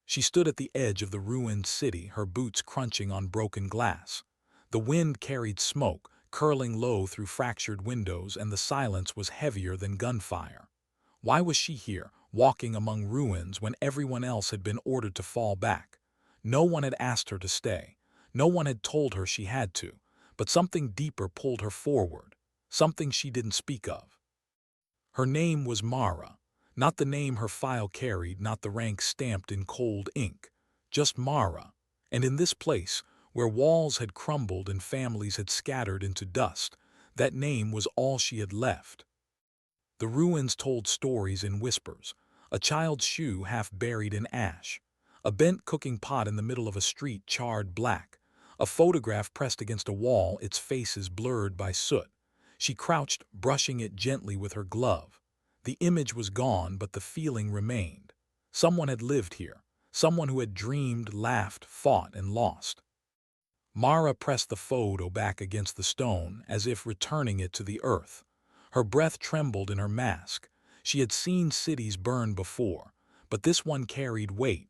She stood at the edge of the ruined city, her boots crunching on broken glass. The wind carried smoke, curling low through fractured windows, and the silence was heavier than gunfire. Why was she here, walking among ruins, when everyone else had been ordered to fall back? No one had asked her to stay. No one had told her she had to. But something deeper pulled her forward, something she didn't speak of. Her name was Mara, not the name her file carried, not the rank stamped in cold ink, just Mara. And in this place, where walls had crumbled and families had scattered into dust, that name was all she had left. The ruins told stories in whispers: a child's shoe half buried in ash, a bent cooking pot in the middle of a street charred black, a photograph pressed against a wall, its faces blurred by soot. She crouched, brushing it gently with her glove. The image was gone, but the feeling remained. Someone had lived here, someone who had dreamed, laughed, fought, and lost. Mara pressed the photo back against the stone, as if returning it to the earth. Her breath trembled in her mask. She had seen cities burn before, but this one carried weight.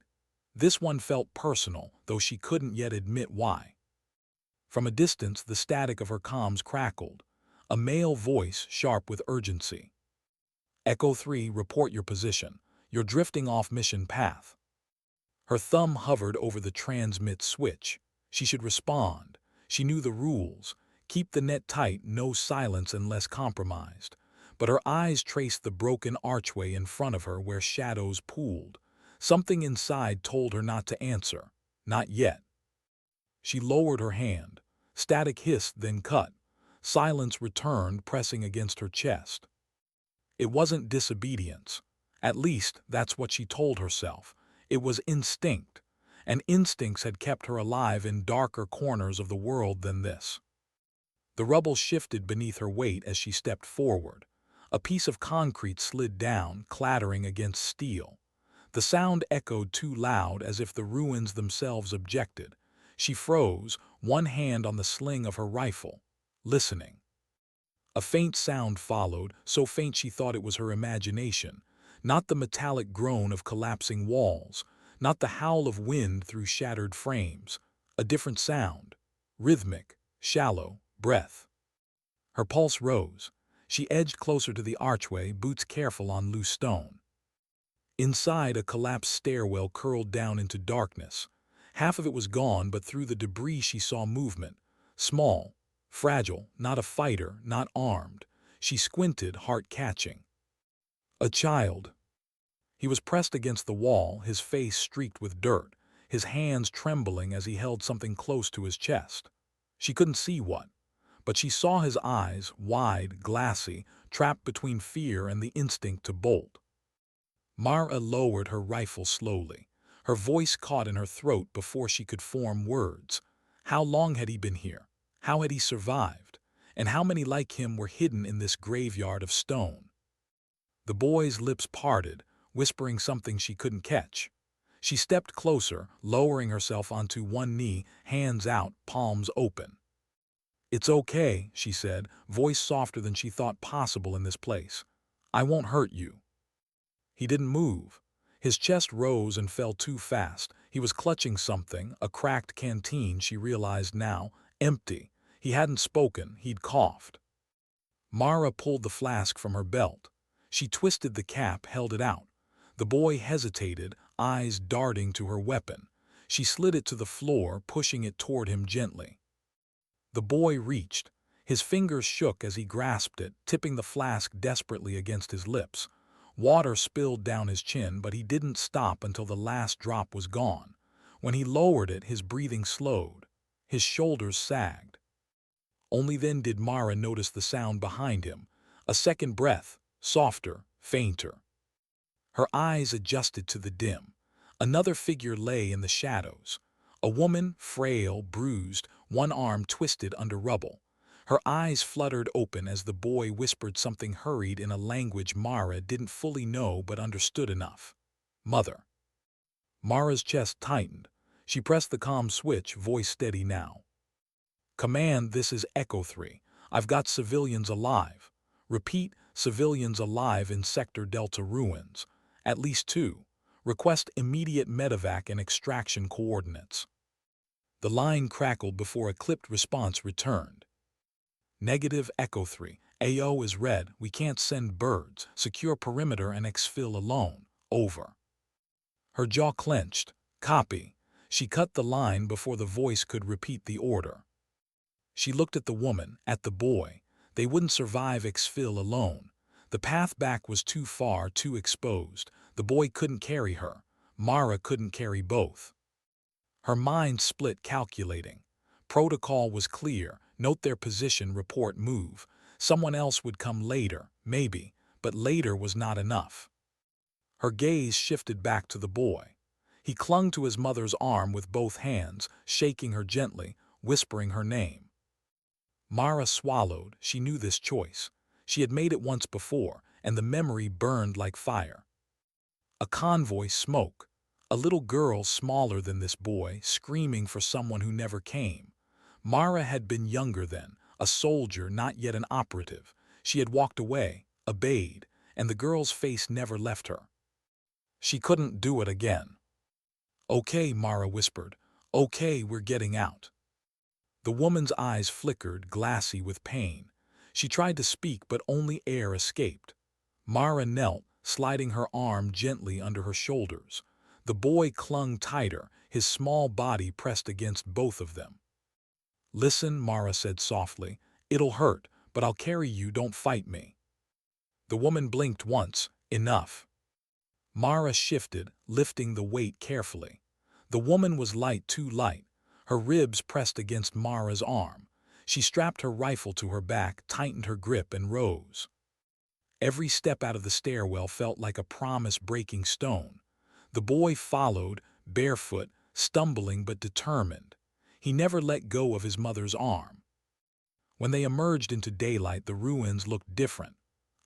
This one felt personal, though she couldn't yet admit why. From a distance, the static of her comms crackled. A male voice, sharp with urgency. Echo 3, report your position. You're drifting off mission path. Her thumb hovered over the transmit switch. She should respond. She knew the rules. Keep the net tight, no silence unless compromised. But her eyes traced the broken archway in front of her where shadows pooled. Something inside told her not to answer. Not yet. She lowered her hand. Static hissed, then cut. Silence returned, pressing against her chest. It wasn't disobedience. At least, that's what she told herself. It was instinct. And instincts had kept her alive in darker corners of the world than this. The rubble shifted beneath her weight as she stepped forward. A piece of concrete slid down, clattering against steel. The sound echoed too loud, as if the ruins themselves objected. She froze, one hand on the sling of her rifle, listening. A faint sound followed, so faint she thought it was her imagination. Not the metallic groan of collapsing walls, not the howl of wind through shattered frames. A different sound, rhythmic, shallow, breath. Her pulse rose. She edged closer to the archway, boots careful on loose stone. Inside, a collapsed stairwell curled down into darkness. Half of it was gone, but through the debris she saw movement. Small, fragile, not a fighter, not armed. She squinted, heart catching. A child. He was pressed against the wall, his face streaked with dirt, his hands trembling as he held something close to his chest. She couldn't see what, but she saw his eyes, wide, glassy, trapped between fear and the instinct to bolt. Mara lowered her rifle slowly. Her voice caught in her throat before she could form words. How long had he been here? How had he survived? And how many like him were hidden in this graveyard of stone? The boy's lips parted, whispering something she couldn't catch. She stepped closer, lowering herself onto one knee, hands out, palms open. "It's okay," she said, voice softer than she thought possible in this place. "I won't hurt you." He didn't move. His chest rose and fell too fast. He was clutching something, a cracked canteen, she realized now, empty. He hadn't spoken, he'd coughed. Mara pulled the flask from her belt. She twisted the cap, held it out. The boy hesitated, eyes darting to her weapon. She slid it to the floor, pushing it toward him gently. The boy reached. His fingers shook as he grasped it, tipping the flask desperately against his lips. Water spilled down his chin, but he didn't stop until the last drop was gone. When he lowered it, his breathing slowed. His shoulders sagged. Only then did Mara notice the sound behind him. A second breath, softer, fainter. Her eyes adjusted to the dim. Another figure lay in the shadows. A woman, frail, bruised, one arm twisted under rubble. Her eyes fluttered open as the boy whispered something hurried in a language Mara didn't fully know but understood enough. "Mother." Mara's chest tightened. She pressed the comm switch, voice steady now. "Command, this is Echo 3. I've got civilians alive. Repeat, civilians alive in Sector Delta ruins. At least 2. Request immediate medevac and extraction coordinates. The line crackled before a clipped response returned. Negative Echo 3. AO is red. We can't send birds. Secure perimeter and exfil alone. Over. Her jaw clenched. Copy. She cut the line before the voice could repeat the order. She looked at the woman, at the boy. They wouldn't survive exfil alone. The path back was too far, too exposed. The boy couldn't carry her. Mara couldn't carry both. Her mind split, calculating. Protocol was clear. Note their position, report move. Someone else would come later, maybe, but later was not enough. Her gaze shifted back to the boy. He clung to his mother's arm with both hands, shaking her gently, whispering her name. Mara swallowed. She knew this choice. She had made it once before, and the memory burned like fire. A convoy smoke. A little girl smaller than this boy, screaming for someone who never came. Mara had been younger then, a soldier, not yet an operative. She had walked away, obeyed, and the girl's face never left her. She couldn't do it again. Okay, Mara whispered. Okay, we're getting out. The woman's eyes flickered, glassy with pain. She tried to speak, but only air escaped. Mara knelt, sliding her arm gently under her shoulders. The boy clung tighter, his small body pressed against both of them. Listen, Mara said softly. It'll hurt, but I'll carry you, don't fight me. The woman blinked once. Enough. Mara shifted, lifting the weight carefully. The woman was light, too light. Her ribs pressed against Mara's arm. She strapped her rifle to her back, tightened her grip, and rose. Every step out of the stairwell felt like a promise-breaking stone. The boy followed, barefoot, stumbling but determined. He never let go of his mother's arm. When they emerged into daylight, the ruins looked different.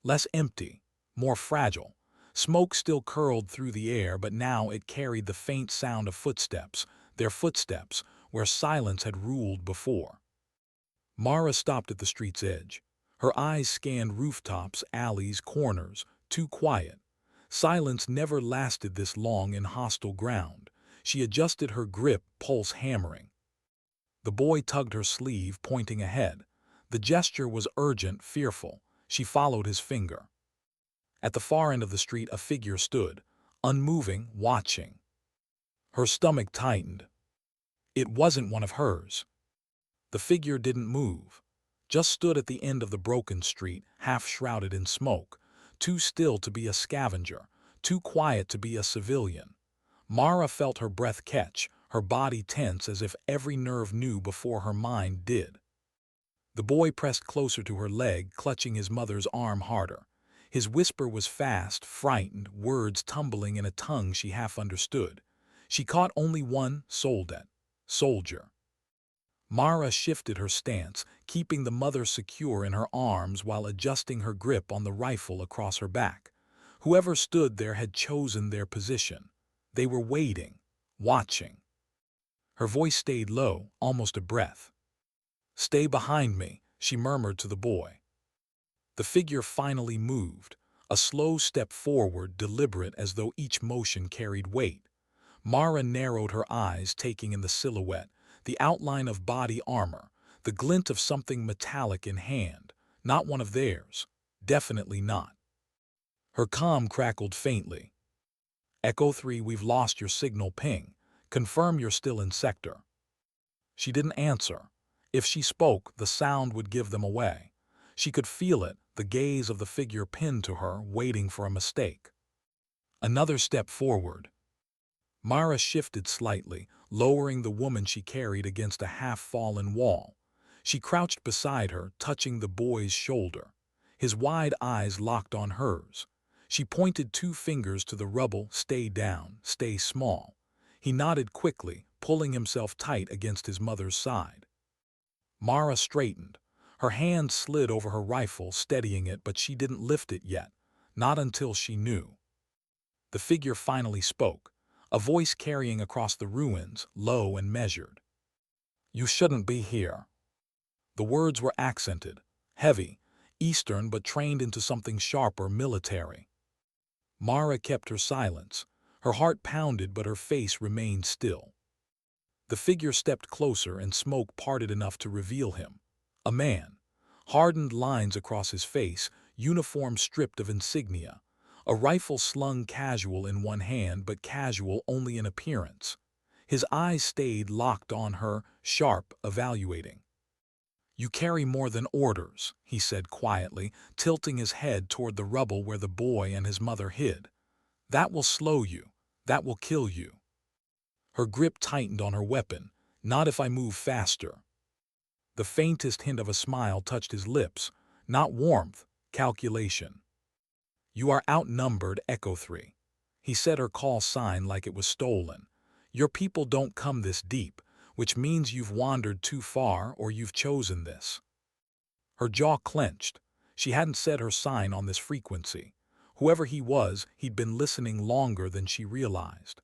Less empty, more fragile. Smoke still curled through the air, but now it carried the faint sound of footsteps, their footsteps, where silence had ruled before. Mara stopped at the street's edge. Her eyes scanned rooftops, alleys, corners, too quiet. Silence never lasted this long in hostile ground. She adjusted her grip, pulse hammering. The boy tugged her sleeve, pointing ahead. The gesture was urgent, fearful. She followed his finger. At the far end of the street, a figure stood, unmoving, watching. Her stomach tightened. It wasn't one of hers. The figure didn't move, just stood at the end of the broken street, half shrouded in smoke, too still to be a scavenger, too quiet to be a civilian. Mara felt her breath catch, her body tense as if every nerve knew before her mind did. The boy pressed closer to her leg, clutching his mother's arm harder. His whisper was fast, frightened, words tumbling in a tongue she half understood. She caught only one: soldat, soldier. Mara shifted her stance, keeping the mother secure in her arms while adjusting her grip on the rifle across her back. Whoever stood there had chosen their position. They were waiting, watching. Her voice stayed low, almost a breath. "Stay behind me," she murmured to the boy. The figure finally moved, a slow step forward, deliberate as though each motion carried weight. Mara narrowed her eyes, taking in the silhouette, the outline of body armor, the glint of something metallic in hand. Not one of theirs. Definitely not. Her comm crackled faintly. "Echo 3, we've lost your signal ping. Confirm you're still in sector." She didn't answer. If she spoke, the sound would give them away. She could feel it, the gaze of the figure pinned to her, waiting for a mistake. Another step forward. Mara shifted slightly, lowering the woman she carried against a half-fallen wall. She crouched beside her, touching the boy's shoulder. His wide eyes locked on hers. She pointed two fingers to the rubble. "Stay down, stay small." He nodded quickly, pulling himself tight against his mother's side. Mara straightened. Her hand slid over her rifle, steadying it, but she didn't lift it yet. Not until she knew. The figure finally spoke, a voice carrying across the ruins, low and measured. "You shouldn't be here." The words were accented, heavy, Eastern but trained into something sharper, military. Mara kept her silence. Her heart pounded, but her face remained still. The figure stepped closer and smoke parted enough to reveal him. A man. Hardened lines across his face, uniform stripped of insignia. A rifle slung casual in one hand, but casual only in appearance. His eyes stayed locked on her, sharp, evaluating. "You carry more than orders," he said quietly, tilting his head toward the rubble where the boy and his mother hid. "That will slow you. That will kill you." Her grip tightened on her weapon. "Not if I move faster." The faintest hint of a smile touched his lips. Not warmth, calculation. "You are outnumbered, Echo 3. He said her call sign like it was stolen. "Your people don't come this deep, which means you've wandered too far or you've chosen this." Her jaw clenched. She hadn't said her sign on this frequency. Whoever he was, he'd been listening longer than she realized.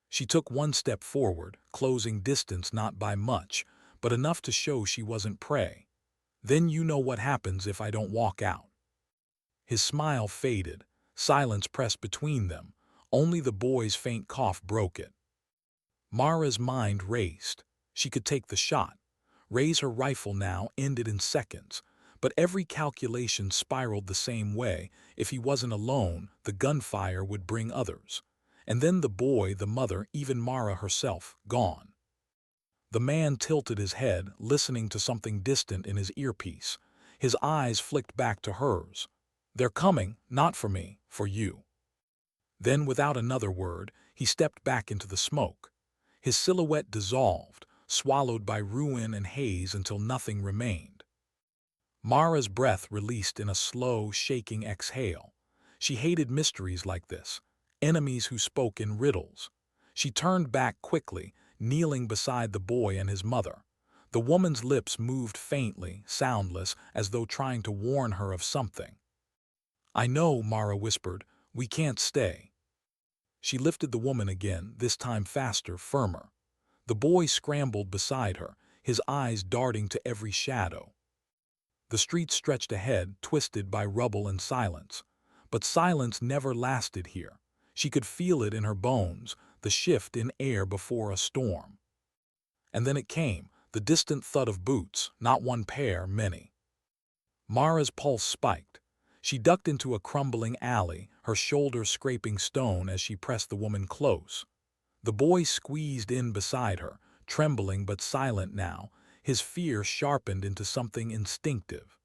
She took one step forward, closing distance not by much, but enough to show she wasn't prey. "Then you know what happens if I don't walk out." His smile faded. Silence pressed between them. Only the boy's faint cough broke it. Mara's mind raced. She could take the shot. Raise her rifle now ended in seconds. But every calculation spiraled the same way. If he wasn't alone, the gunfire would bring others. And then the boy, the mother, even Mara herself, gone. The man tilted his head, listening to something distant in his earpiece. His eyes flicked back to hers. "They're coming, not for me, for you." Then, without another word, he stepped back into the smoke. His silhouette dissolved, swallowed by ruin and haze until nothing remained. Mara's breath released in a slow, shaking exhale. She hated mysteries like this, enemies who spoke in riddles. She turned back quickly, kneeling beside the boy and his mother. The woman's lips moved faintly, soundless, as though trying to warn her of something. "I know," Mara whispered. "We can't stay." She lifted the woman again, this time faster, firmer. The boy scrambled beside her, his eyes darting to every shadow. The street stretched ahead, twisted by rubble and silence. But silence never lasted here. She could feel it in her bones, the shift in air before a storm. And then it came, the distant thud of boots, not one pair, many. Mara's pulse spiked. She ducked into a crumbling alley, her shoulders scraping stone as she pressed the woman close. The boy squeezed in beside her, trembling but silent now, his fear sharpened into something instinctive.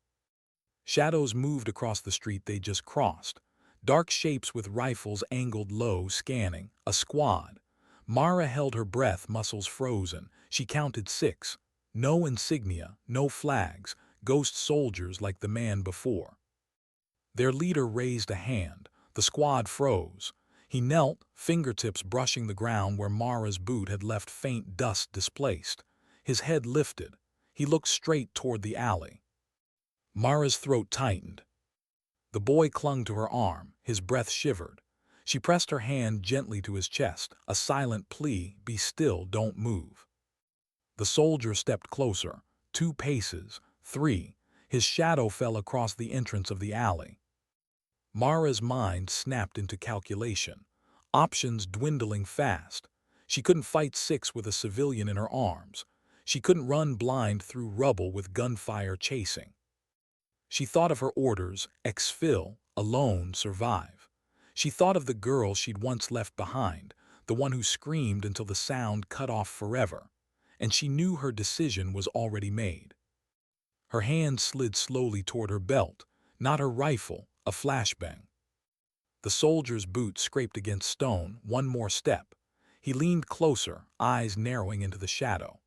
Shadows moved across the street they just crossed. Dark shapes with rifles angled low, scanning. A squad. Mara held her breath, muscles frozen. She counted 6. No insignia, no flags, ghost soldiers like the man before. Their leader raised a hand. The squad froze. He knelt, fingertips brushing the ground where Mara's boot had left faint dust displaced. His head lifted. He looked straight toward the alley. Mara's throat tightened. The boy clung to her arm, his breath shivered. She pressed her hand gently to his chest, a silent plea, "Be still, don't move." The soldier stepped closer, 2 paces, 3. His shadow fell across the entrance of the alley. Mara's mind snapped into calculation. Options dwindling fast. She couldn't fight 6 with a civilian in her arms. She couldn't run blind through rubble with gunfire chasing. She thought of her orders, exfil, alone, survive. She thought of the girl she'd once left behind, the one who screamed until the sound cut off forever. And she knew her decision was already made. Her hand slid slowly toward her belt, not her rifle, a flashbang. The soldier's boot scraped against stone, one more step. He leaned closer, eyes narrowing into the shadow.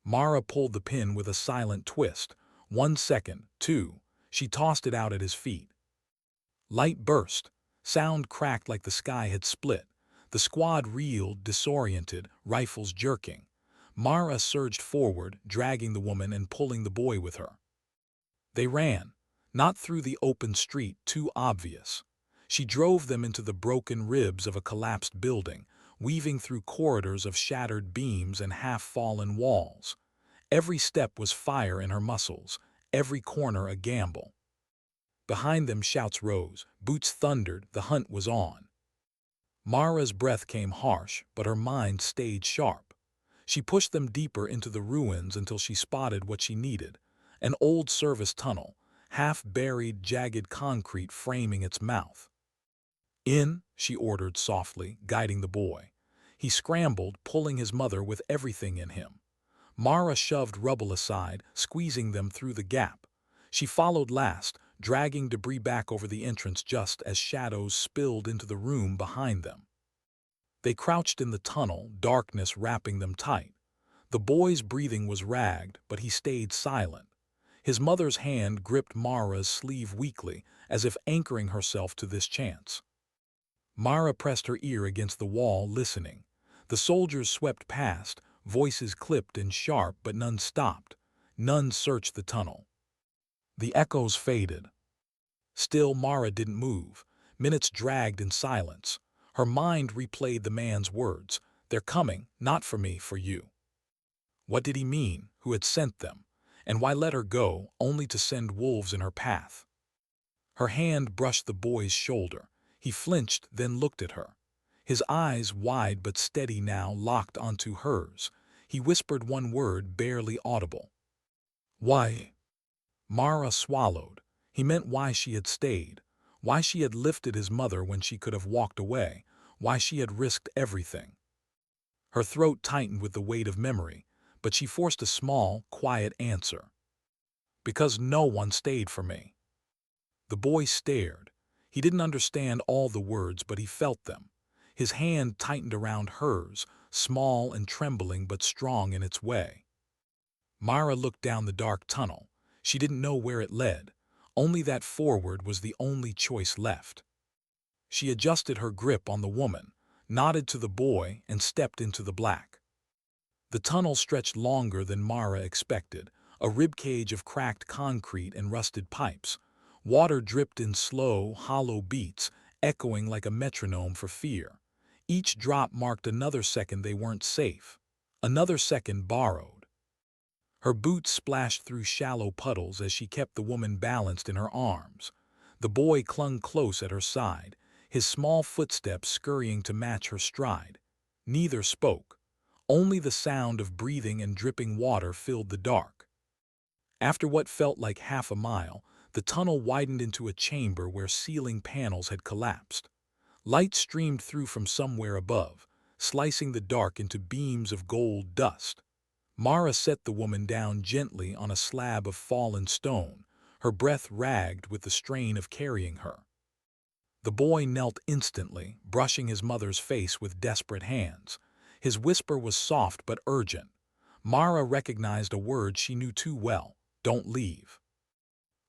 Mara pulled the pin with a silent twist. 1 second, 2. She tossed it out at his feet. Light burst. Sound cracked like the sky had split. The squad reeled, disoriented, rifles jerking. Mara surged forward, dragging the woman and pulling the boy with her. They ran. Not through the open street, too obvious. She drove them into the broken ribs of a collapsed building, weaving through corridors of shattered beams and half-fallen walls. Every step was fire in her muscles, every corner a gamble. Behind them shouts rose, boots thundered, the hunt was on. Mara's breath came harsh, but her mind stayed sharp. She pushed them deeper into the ruins until she spotted what she needed, an old service tunnel, half-buried, jagged concrete framing its mouth. "In," she ordered softly, guiding the boy. He scrambled, pulling his mother with everything in him. Mara shoved Rubble aside, squeezing them through the gap. She followed last, dragging debris back over the entrance just as shadows spilled into the room behind them. They crouched in the tunnel, darkness wrapping them tight. The boy's breathing was ragged, but he stayed silent. His mother's hand gripped Mara's sleeve weakly, as if anchoring herself to this chance. Mara pressed her ear against the wall, listening. The soldiers swept past, voices clipped and sharp, but none stopped. None searched the tunnel. The echoes faded. Still, Mara didn't move. Minutes dragged in silence. Her mind replayed the man's words. "They're coming, not for me, for you." What did he mean? Who had sent them? And why let her go, only to send wolves in her path? Her hand brushed the boy's shoulder. He flinched, then looked at her. His eyes, wide but steady now, locked onto hers. He whispered one word, barely audible. "Why?" Mara swallowed. He meant why she had stayed, why she had lifted his mother when she could have walked away, why she had risked everything. Her throat tightened with the weight of memory, but she forced a small, quiet answer. "Because no one stayed for me." The boy stared. He didn't understand all the words, but he felt them. His hand tightened around hers, small and trembling but strong in its way. Mara looked down the dark tunnel. She didn't know where it led, only that forward was the only choice left. She adjusted her grip on the woman, nodded to the boy, and stepped into the black. The tunnel stretched longer than Mara expected, a ribcage of cracked concrete and rusted pipes. Water dripped in slow, hollow beats, echoing like a metronome for fear. Each drop marked another second they weren't safe, another second borrowed. Her boots splashed through shallow puddles as she kept the woman balanced in her arms. The boy clung close at her side, his small footsteps scurrying to match her stride. Neither spoke. Only the sound of breathing and dripping water filled the dark. After what felt like half a mile, the tunnel widened into a chamber where ceiling panels had collapsed. Light streamed through from somewhere above, slicing the dark into beams of gold dust. Mara set the woman down gently on a slab of fallen stone, her breath ragged with the strain of carrying her. The boy knelt instantly, brushing his mother's face with desperate hands. His whisper was soft but urgent. Mara recognized a word she knew too well: "Don't leave."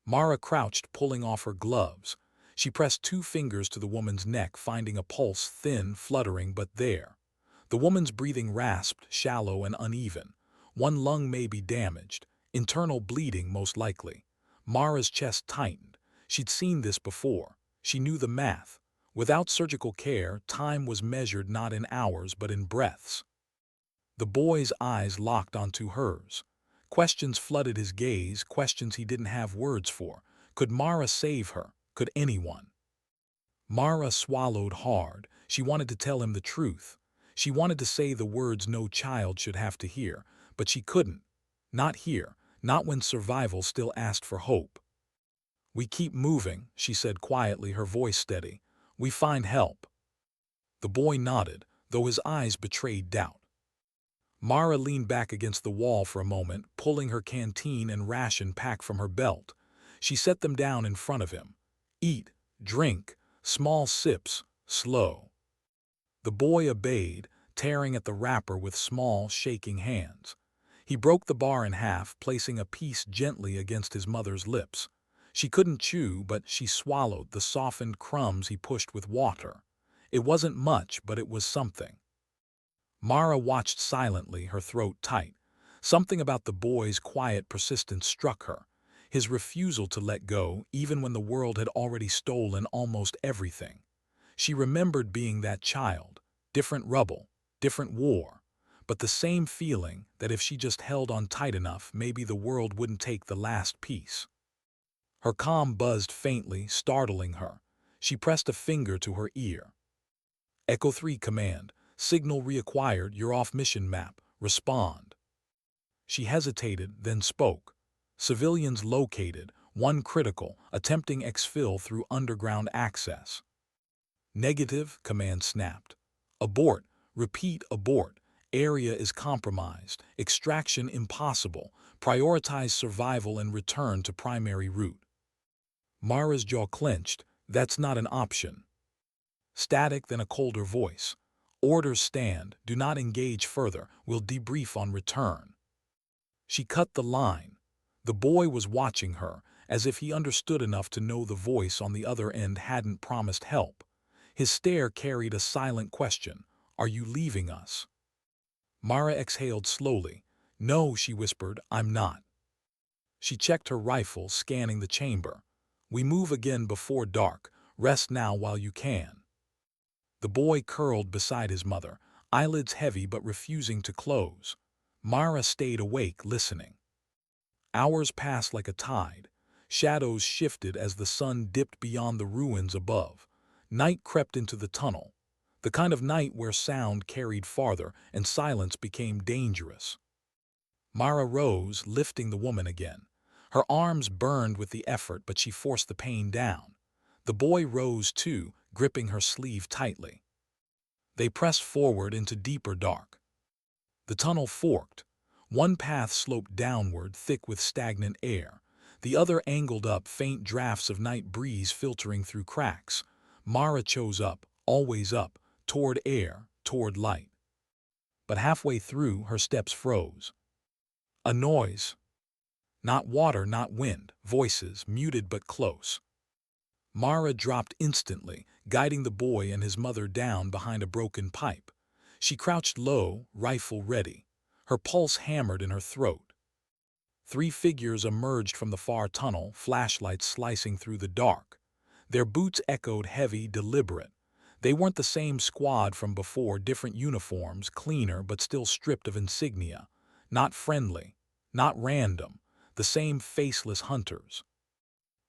Mara crouched, pulling off her gloves. She pressed 2 fingers to the woman's neck, finding a pulse, thin, fluttering, but there. The woman's breathing rasped, shallow and uneven. One lung may be damaged, internal bleeding most likely. Mara's chest tightened. She'd seen this before. She knew the math. Without surgical care, time was measured not in hours but in breaths. The boy's eyes locked onto hers. Questions flooded his gaze, questions he didn't have words for. Could Mara save her? Could anyone? Mara swallowed hard. She wanted to tell him the truth. She wanted to say the words no child should have to hear, but she couldn't. Not here, not when survival still asked for hope. "We keep moving," she said quietly, her voice steady. "We find help." The boy nodded, though his eyes betrayed doubt. Mara leaned back against the wall for a moment, pulling her canteen and ration pack from her belt. She set them down in front of him. "Eat, drink, small sips, slow." The boy obeyed, tearing at the wrapper with small, shaking hands. He broke the bar in half, placing a piece gently against his mother's lips. She couldn't chew, but she swallowed the softened crumbs he pushed with water. It wasn't much, but it was something. Mara watched silently, her throat tight. Something about the boy's quiet persistence struck her. His refusal to let go, even when the world had already stolen almost everything. She remembered being that child. Different rubble, different war, but the same feeling that if she just held on tight enough, maybe the world wouldn't take the last piece. Her calm buzzed faintly, startling her. She pressed a finger to her ear. Echo 3 command. Signal reacquired, you're off mission map. Respond. She hesitated, then spoke. Civilians located, one critical, attempting exfil through underground access. Negative, command snapped. Abort, repeat abort. Area is compromised, extraction impossible. Prioritize survival and return to primary route. Mara's jaw clenched. That's not an option. Static, then a colder voice. Orders stand, do not engage further, we'll debrief on return. She cut the line. The boy was watching her, as if he understood enough to know the voice on the other end hadn't promised help. His stare carried a silent question. Are you leaving us? Mara exhaled slowly. No, she whispered, I'm not. She checked her rifle, scanning the chamber. We move again before dark. Rest now while you can. The boy curled beside his mother, eyelids heavy but refusing to close. Mara stayed awake, listening. Hours passed like a tide. Shadows shifted as the sun dipped beyond the ruins above. Night crept into the tunnel, the kind of night where sound carried farther and silence became dangerous. Mara rose, lifting the woman again. Her arms burned with the effort, but she forced the pain down. The boy rose too, gripping her sleeve tightly. They pressed forward into deeper dark. The tunnel forked. One path sloped downward, thick with stagnant air. The other angled up, faint drafts of night breeze filtering through cracks. Mara chose up, always up, toward air, toward light. But halfway through, her steps froze. A noise. Not water, not wind, voices, muted but close. Mara dropped instantly, guiding the boy and his mother down behind a broken pipe. She crouched low, rifle ready. Her pulse hammered in her throat. 3 figures emerged from the far tunnel, flashlights slicing through the dark. Their boots echoed heavy, deliberate. They weren't the same squad from before, different uniforms, cleaner but still stripped of insignia. Not friendly, not random, the same faceless hunters.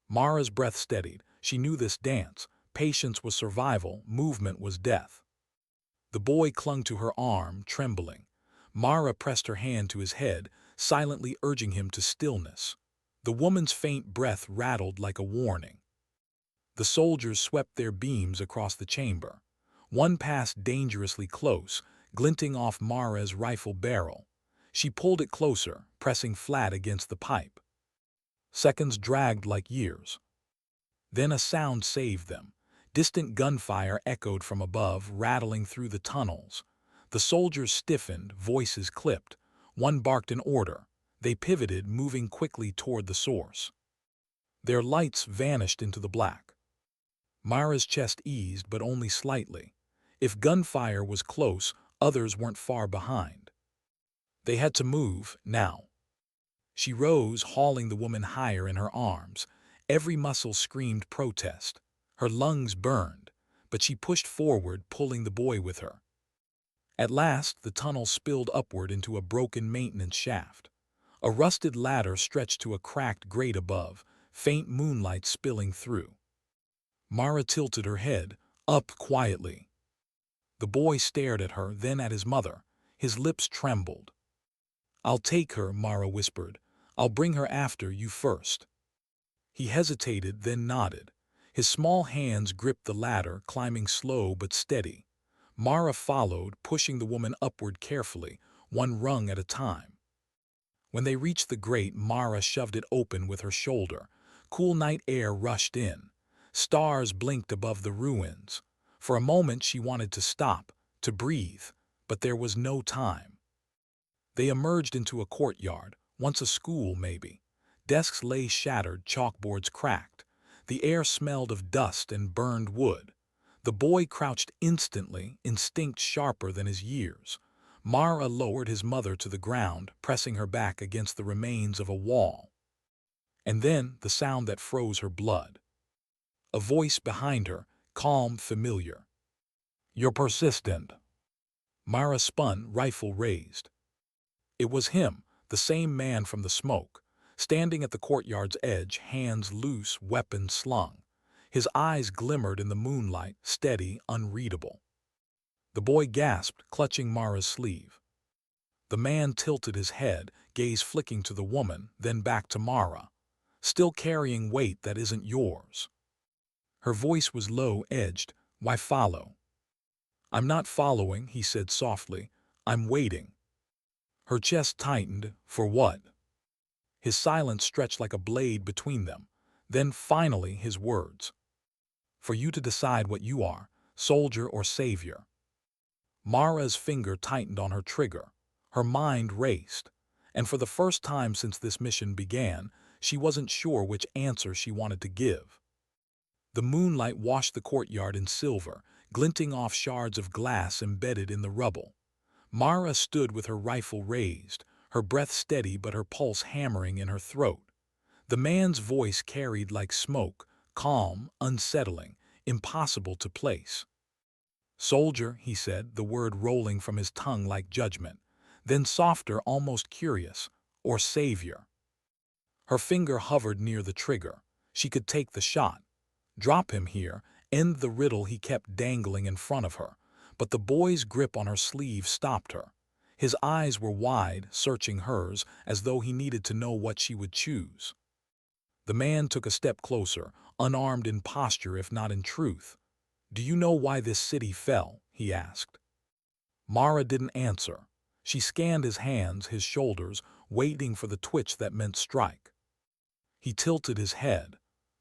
Mara's breath steadied. She knew this dance. Patience was survival, movement was death. The boy clung to her arm, trembling. Mara pressed her hand to his head, silently urging him to stillness. The woman's faint breath rattled like a warning. The soldiers swept their beams across the chamber. One passed dangerously close, glinting off Mara's rifle barrel. She pulled it closer, pressing flat against the pipe. Seconds dragged like years. Then a sound saved them. Distant gunfire echoed from above, rattling through the tunnels. The soldiers stiffened, voices clipped. One barked an order. They pivoted, moving quickly toward the source. Their lights vanished into the black. Mara's chest eased, but only slightly. If gunfire was close, others weren't far behind. They had to move, now. She rose, hauling the woman higher in her arms. Every muscle screamed protest. Her lungs burned, but she pushed forward, pulling the boy with her. At last, the tunnel spilled upward into a broken maintenance shaft. A rusted ladder stretched to a cracked grate above, faint moonlight spilling through. Mara tilted her head, up quietly. The boy stared at her, then at his mother. His lips trembled. I'll take her, Mara whispered. I'll bring her after you first. He hesitated, then nodded. His small hands gripped the ladder, climbing slow but steady. Mara followed, pushing the woman upward carefully, one rung at a time. When they reached the grate, Mara shoved it open with her shoulder. Cool night air rushed in. Stars blinked above the ruins. For a moment she wanted to stop, to breathe, but there was no time. They emerged into a courtyard, once a school maybe. Desks lay shattered, chalkboards cracked. The air smelled of dust and burned wood. The boy crouched instantly, instinct sharper than his years. Mara lowered his mother to the ground, pressing her back against the remains of a wall. And then the sound that froze her blood. A voice behind her, calm, familiar. You're persistent. Mara spun, rifle raised. It was him, the same man from the smoke, standing at the courtyard's edge, hands loose, weapon slung. His eyes glimmered in the moonlight, steady, unreadable. The boy gasped, clutching Mara's sleeve. The man tilted his head, gaze flicking to the woman, then back to Mara. Still carrying weight that isn't yours. Her voice was low-edged. Why follow? I'm not following, he said softly. I'm waiting. Her chest tightened. For what? His silence stretched like a blade between them. Then finally his words. For you to decide what you are, soldier or savior. Mara's finger tightened on her trigger. Her mind raced. And for the first time since this mission began, she wasn't sure which answer she wanted to give. The moonlight washed the courtyard in silver, glinting off shards of glass embedded in the rubble. Mara stood with her rifle raised, her breath steady but her pulse hammering in her throat. The man's voice carried like smoke, calm, unsettling, impossible to place. Soldier, he said, the word rolling from his tongue like judgment. Then softer, almost curious, or savior. Her finger hovered near the trigger. She could take the shot. Drop him here, end the riddle he kept dangling in front of her. But the boy's grip on her sleeve stopped her. His eyes were wide, searching hers, as though he needed to know what she would choose. The man took a step closer, unarmed in posture if not in truth. Do you know why this city fell? He asked. Mara didn't answer. She scanned his hands, his shoulders, waiting for the twitch that meant strike. He tilted his head.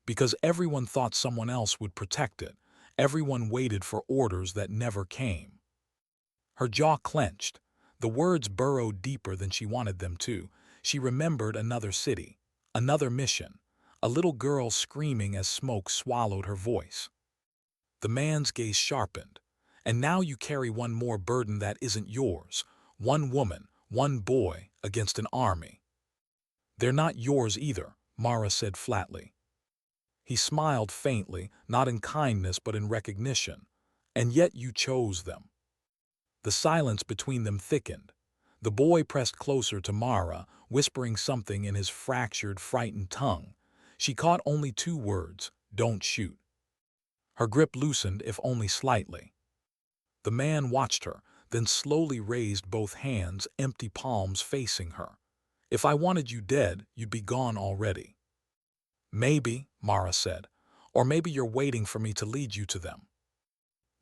Because everyone thought someone else would protect it. Everyone waited for orders that never came. Her jaw clenched. The words burrowed deeper than she wanted them to. She remembered another city, another mission, a little girl screaming as smoke swallowed her voice. The man's gaze sharpened. And now you carry one more burden that isn't yours. One woman, one boy, against an army. They're not yours either, Mara said flatly. He smiled faintly, not in kindness but in recognition. And yet you chose them. The silence between them thickened. The boy pressed closer to Mara, whispering something in his fractured, frightened tongue. She caught only two words, don't shoot. Her grip loosened, if only slightly. The man watched her, then slowly raised both hands, empty palms facing her. If I wanted you dead, you'd be gone already. Maybe, Mara said, or maybe you're waiting for me to lead you to them.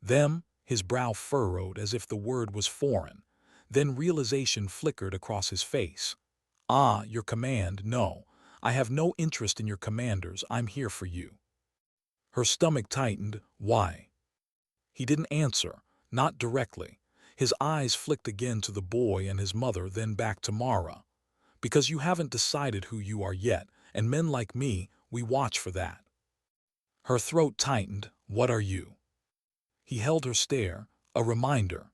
Them, his brow furrowed as if the word was foreign. Then realization flickered across his face. Ah, your command, no. I have no interest in your commanders, I'm here for you. Her stomach tightened. Why? He didn't answer, not directly. His eyes flicked again to the boy and his mother, then back to Mara. Because you haven't decided who you are yet, and men like me, we watch for that. Her throat tightened. What are you? He held her stare, a reminder.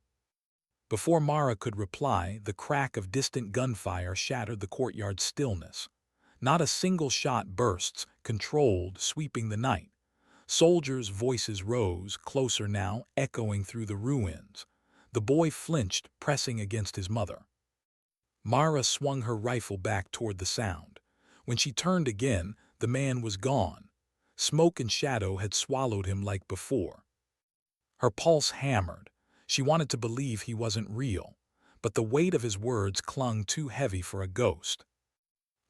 Before Mara could reply, the crack of distant gunfire shattered the courtyard's stillness. Not a single shot bursts, controlled, sweeping the night. Soldiers' voices rose, closer now, echoing through the ruins. The boy flinched, pressing against his mother. Mara swung her rifle back toward the sound. When she turned again, the man was gone. Smoke and shadow had swallowed him like before. Her pulse hammered. She wanted to believe he wasn't real, but the weight of his words clung too heavy for a ghost.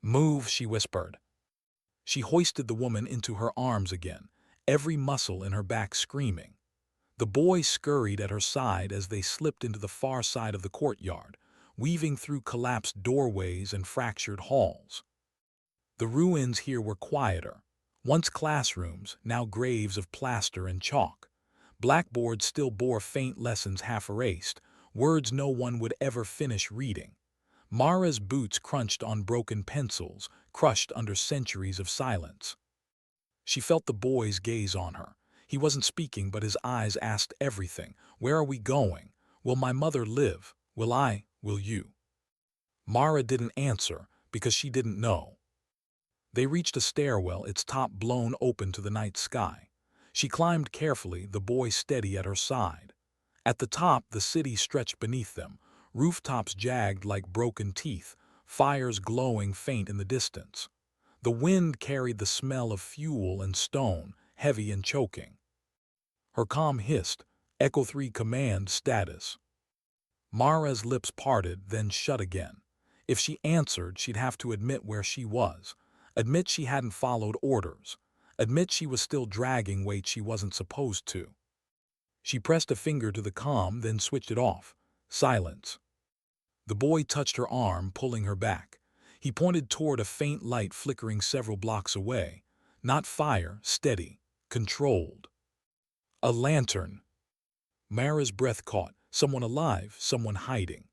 Move, she whispered. She hoisted the woman into her arms again, every muscle in her back screaming. The boy scurried at her side as they slipped into the far side of the courtyard, weaving through collapsed doorways and fractured halls. The ruins here were quieter. Once classrooms, now graves of plaster and chalk. Blackboards still bore faint lessons half erased, words no one would ever finish reading. Mara's boots crunched on broken pencils, crushed under centuries of silence. She felt the boy's gaze on her. He wasn't speaking, but his eyes asked everything. Where are we going? Will my mother live? Will I? Will you? Mara didn't answer because she didn't know. They reached a stairwell, its top blown open to the night sky. She climbed carefully, the boy steady at her side. At the top, the city stretched beneath them, rooftops jagged like broken teeth, fires glowing faint in the distance. The wind carried the smell of fuel and stone, heavy and choking. Her calm hissed, Echo 3 command status. Mara's lips parted, then shut again. If she answered, she'd have to admit where she was, admit she hadn't followed orders, admit she was still dragging weight she wasn't supposed to. She pressed a finger to the comm, then switched it off. Silence. The boy touched her arm, pulling her back. He pointed toward a faint light flickering several blocks away. Not fire, steady, controlled. A lantern. Mara's breath caught. Someone alive, someone hiding.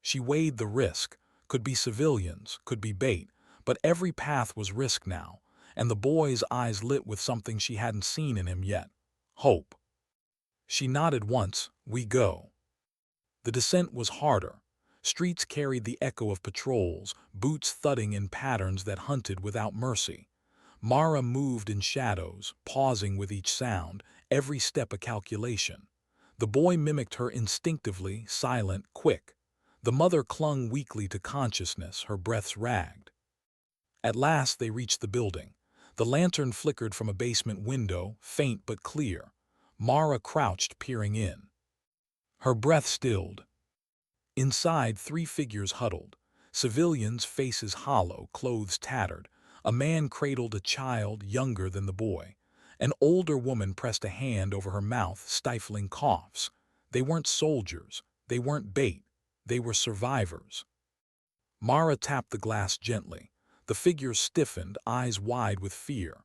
She weighed the risk. Could be civilians, could be bait, but every path was risk now, and the boy's eyes lit with something she hadn't seen in him yet. Hope. She nodded once. We go. The descent was harder. Streets carried the echo of patrols, boots thudding in patterns that hunted without mercy. Mara moved in shadows, pausing with each sound, every step a calculation. The boy mimicked her instinctively, silent, quick. The mother clung weakly to consciousness, her breaths ragged. At last they reached the building. The lantern flickered from a basement window, faint but clear. Mara crouched, peering in. Her breath stilled. Inside, 3 figures huddled. Civilians, faces hollow, clothes tattered. A man cradled a child younger than the boy. An older woman pressed a hand over her mouth, stifling coughs. They weren't soldiers. They weren't bait. They were survivors. Mara tapped the glass gently. The figures stiffened, eyes wide with fear.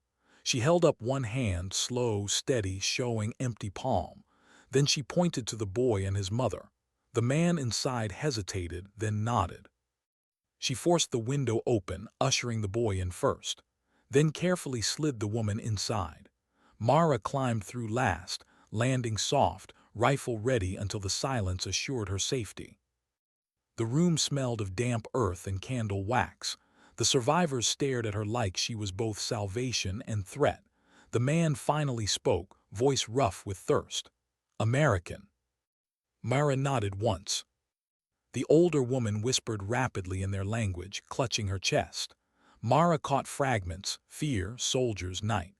She held up one hand, slow, steady, showing empty palm. Then she pointed to the boy and his mother. The man inside hesitated, then nodded. She forced the window open, ushering the boy in first, then carefully slid the woman inside. Mara climbed through last, landing soft, rifle ready until the silence assured her safety. The room smelled of damp earth and candle wax. The survivors stared at her like she was both salvation and threat. The man finally spoke, voice rough with thirst. American. Mara nodded once. The older woman whispered rapidly in their language, clutching her chest. Mara caught fragments: fear, soldiers, night.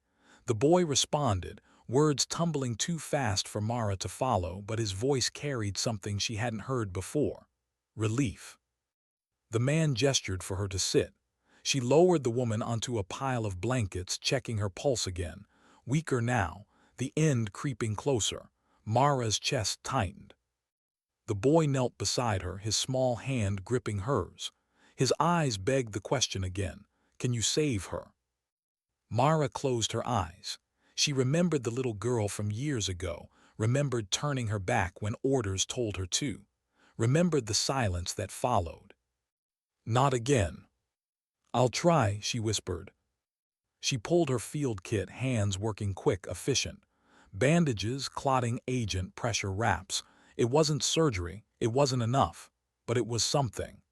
The boy responded, words tumbling too fast for Mara to follow, but his voice carried something she hadn't heard before. Relief. The man gestured for her to sit. She lowered the woman onto a pile of blankets, checking her pulse again. Weaker now, the end creeping closer. Mara's chest tightened. The boy knelt beside her, his small hand gripping hers. His eyes begged the question again. Can you save her? Mara closed her eyes. She remembered the little girl from years ago, remembered turning her back when orders told her to, remembered the silence that followed. Not again. I'll try, she whispered. She pulled her field kit, hands working quick, efficient. Bandages, clotting agent, pressure wraps. It wasn't surgery, it wasn't enough, but it was something.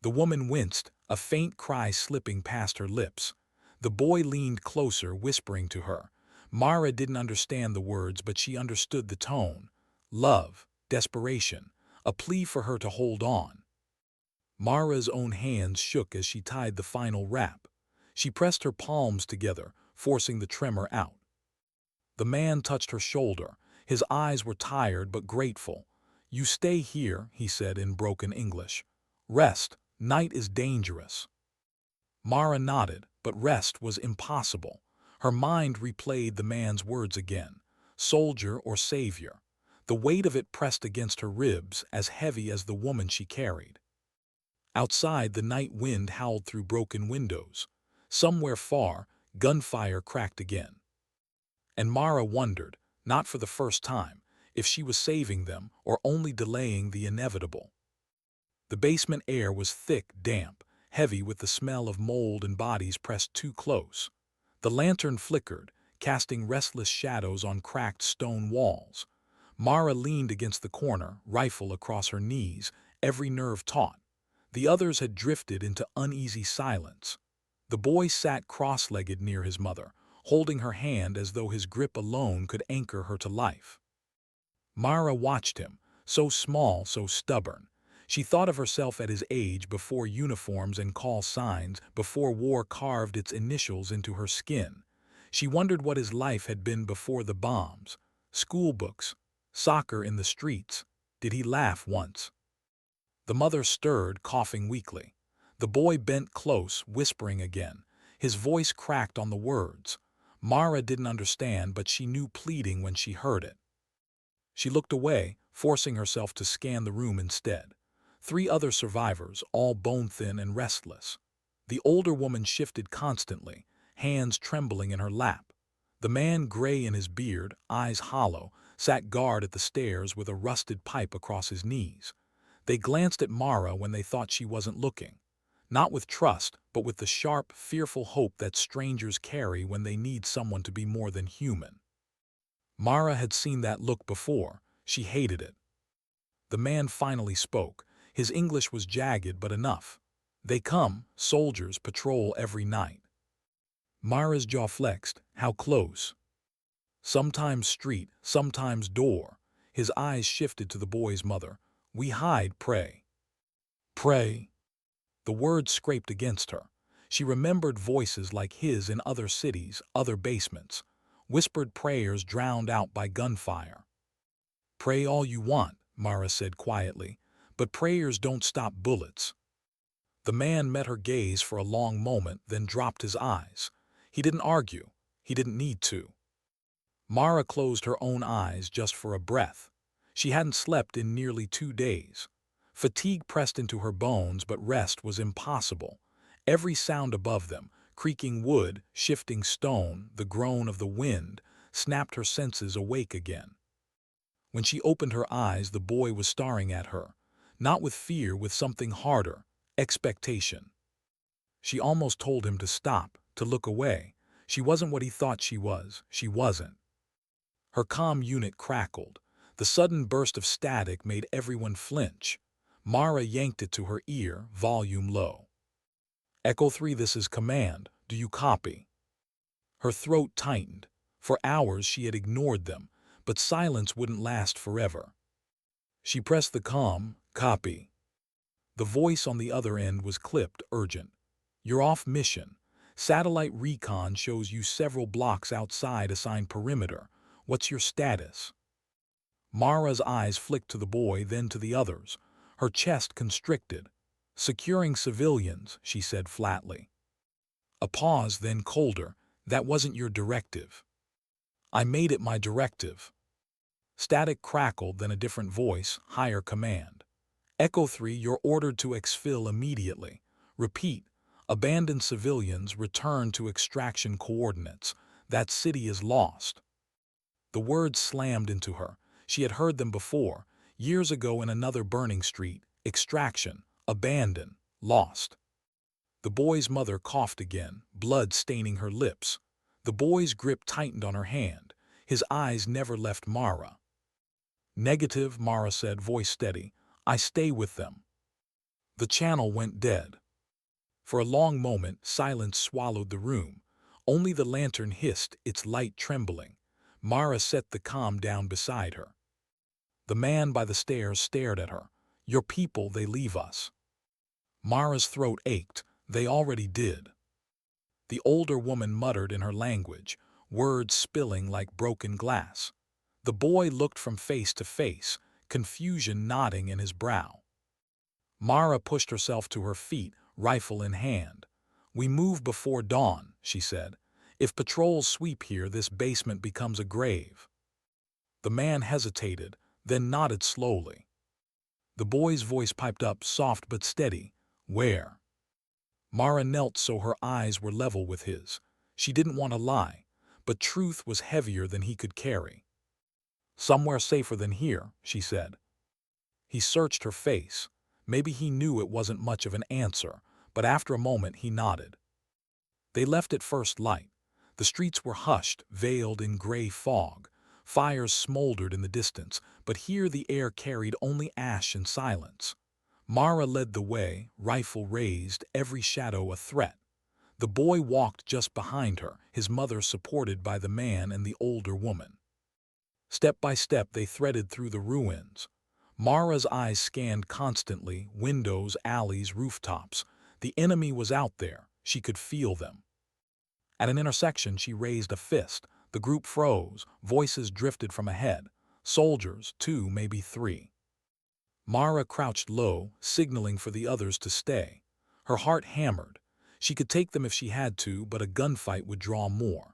The woman winced, a faint cry slipping past her lips. The boy leaned closer, whispering to her. Mara didn't understand the words, but she understood the tone. Love, desperation, a plea for her to hold on. Mara's own hands shook as she tied the final wrap. She pressed her palms together, forcing the tremor out. The man touched her shoulder. His eyes were tired but grateful. You stay here, he said in broken English. Rest. Night is dangerous. Mara nodded, but rest was impossible. Her mind replayed the man's words again. Soldier or savior. The weight of it pressed against her ribs, as heavy as the woman she carried. Outside, the night wind howled through broken windows. Somewhere far, gunfire cracked again. And Mara wondered, not for the first time, if she was saving them or only delaying the inevitable. The basement air was thick, damp, heavy with the smell of mold and bodies pressed too close. The lantern flickered, casting restless shadows on cracked stone walls. Mara leaned against the corner, rifle across her knees, every nerve taut. The others had drifted into uneasy silence. The boy sat cross-legged near his mother, holding her hand as though his grip alone could anchor her to life. Mara watched him, so small, so stubborn. She thought of herself at his age, before uniforms and call signs, before war carved its initials into her skin. She wondered what his life had been before the bombs. School books, soccer in the streets. Did he laugh once? The mother stirred, coughing weakly. The boy bent close, whispering again. His voice cracked on the words. Mara didn't understand, but she knew pleading when she heard it. She looked away, forcing herself to scan the room instead. 3 other survivors, all bone-thin and restless. The older woman shifted constantly, hands trembling in her lap. The man, gray in his beard, eyes hollow, sat guard at the stairs with a rusted pipe across his knees. They glanced at Mara when they thought she wasn't looking. Not with trust, but with the sharp, fearful hope that strangers carry when they need someone to be more than human. Mara had seen that look before. She hated it. The man finally spoke. His English was jagged but enough. They come, soldiers patrol every night. Mara's jaw flexed. How close? Sometimes street, sometimes door. His eyes shifted to the boy's mother. We hide, pray. Pray. The words scraped against her. She remembered voices like his in other cities, other basements. Whispered prayers drowned out by gunfire. Pray all you want, Mara said quietly, but prayers don't stop bullets. The man met her gaze for a long moment, then dropped his eyes. He didn't argue. He didn't need to. Mara closed her own eyes just for a breath. She hadn't slept in nearly 2 days. Fatigue pressed into her bones, but rest was impossible. Every sound above them, creaking wood, shifting stone, the groan of the wind, snapped her senses awake again. When she opened her eyes, the boy was staring at her, not with fear, with something harder, expectation. She almost told him to stop, to look away. She wasn't what he thought she was. She wasn't. Her comm unit crackled. The sudden burst of static made everyone flinch. Mara yanked it to her ear, volume low. Echo 3, this is command. Do you copy? Her throat tightened. For hours she had ignored them, but silence wouldn't last forever. She pressed the comm, copy. The voice on the other end was clipped, urgent. You're off mission. Satellite recon shows you several blocks outside assigned perimeter. What's your status? Mara's eyes flicked to the boy, then to the others. Her chest constricted. Securing civilians, she said flatly. A pause, then colder. That wasn't your directive. I made it my directive. Static crackled, then a different voice, higher command. Echo 3, you're ordered to exfil immediately. Repeat. Abandoned civilians return to extraction coordinates. That city is lost. The words slammed into her. She had heard them before, years ago in another burning street. Extraction, abandon, lost. The boy's mother coughed again, blood staining her lips. The boy's grip tightened on her hand. His eyes never left Mara. Negative, Mara said, voice steady. I stay with them. The channel went dead. For a long moment, silence swallowed the room. Only the lantern hissed, its light trembling. Mara set the comm down beside her. The man by the stairs stared at her. Your people, they leave us. Mara's throat ached. They already did. The older woman muttered in her language, words spilling like broken glass. The boy looked from face to face, confusion knotting in his brow. Mara pushed herself to her feet, rifle in hand. We move before dawn, she said. If patrols sweep here, this basement becomes a grave. The man hesitated, then nodded slowly. The boy's voice piped up, soft but steady. Where? Mara knelt so her eyes were level with his. She didn't want to lie, but truth was heavier than he could carry. Somewhere safer than here, she said. He searched her face. Maybe he knew it wasn't much of an answer, but after a moment he nodded. They left at first light. The streets were hushed, veiled in gray fog. Fires smoldered in the distance, but here the air carried only ash and silence. Mara led the way, rifle raised, every shadow a threat. The boy walked just behind her, his mother supported by the man and the older woman. Step by step they threaded through the ruins. Mara's eyes scanned constantly, windows, alleys, rooftops. The enemy was out there. She could feel them. At an intersection she raised a fist. The group froze, voices drifted from ahead. Soldiers, 2, maybe 3. Mara crouched low, signaling for the others to stay. Her heart hammered. She could take them if she had to, but a gunfight would draw more.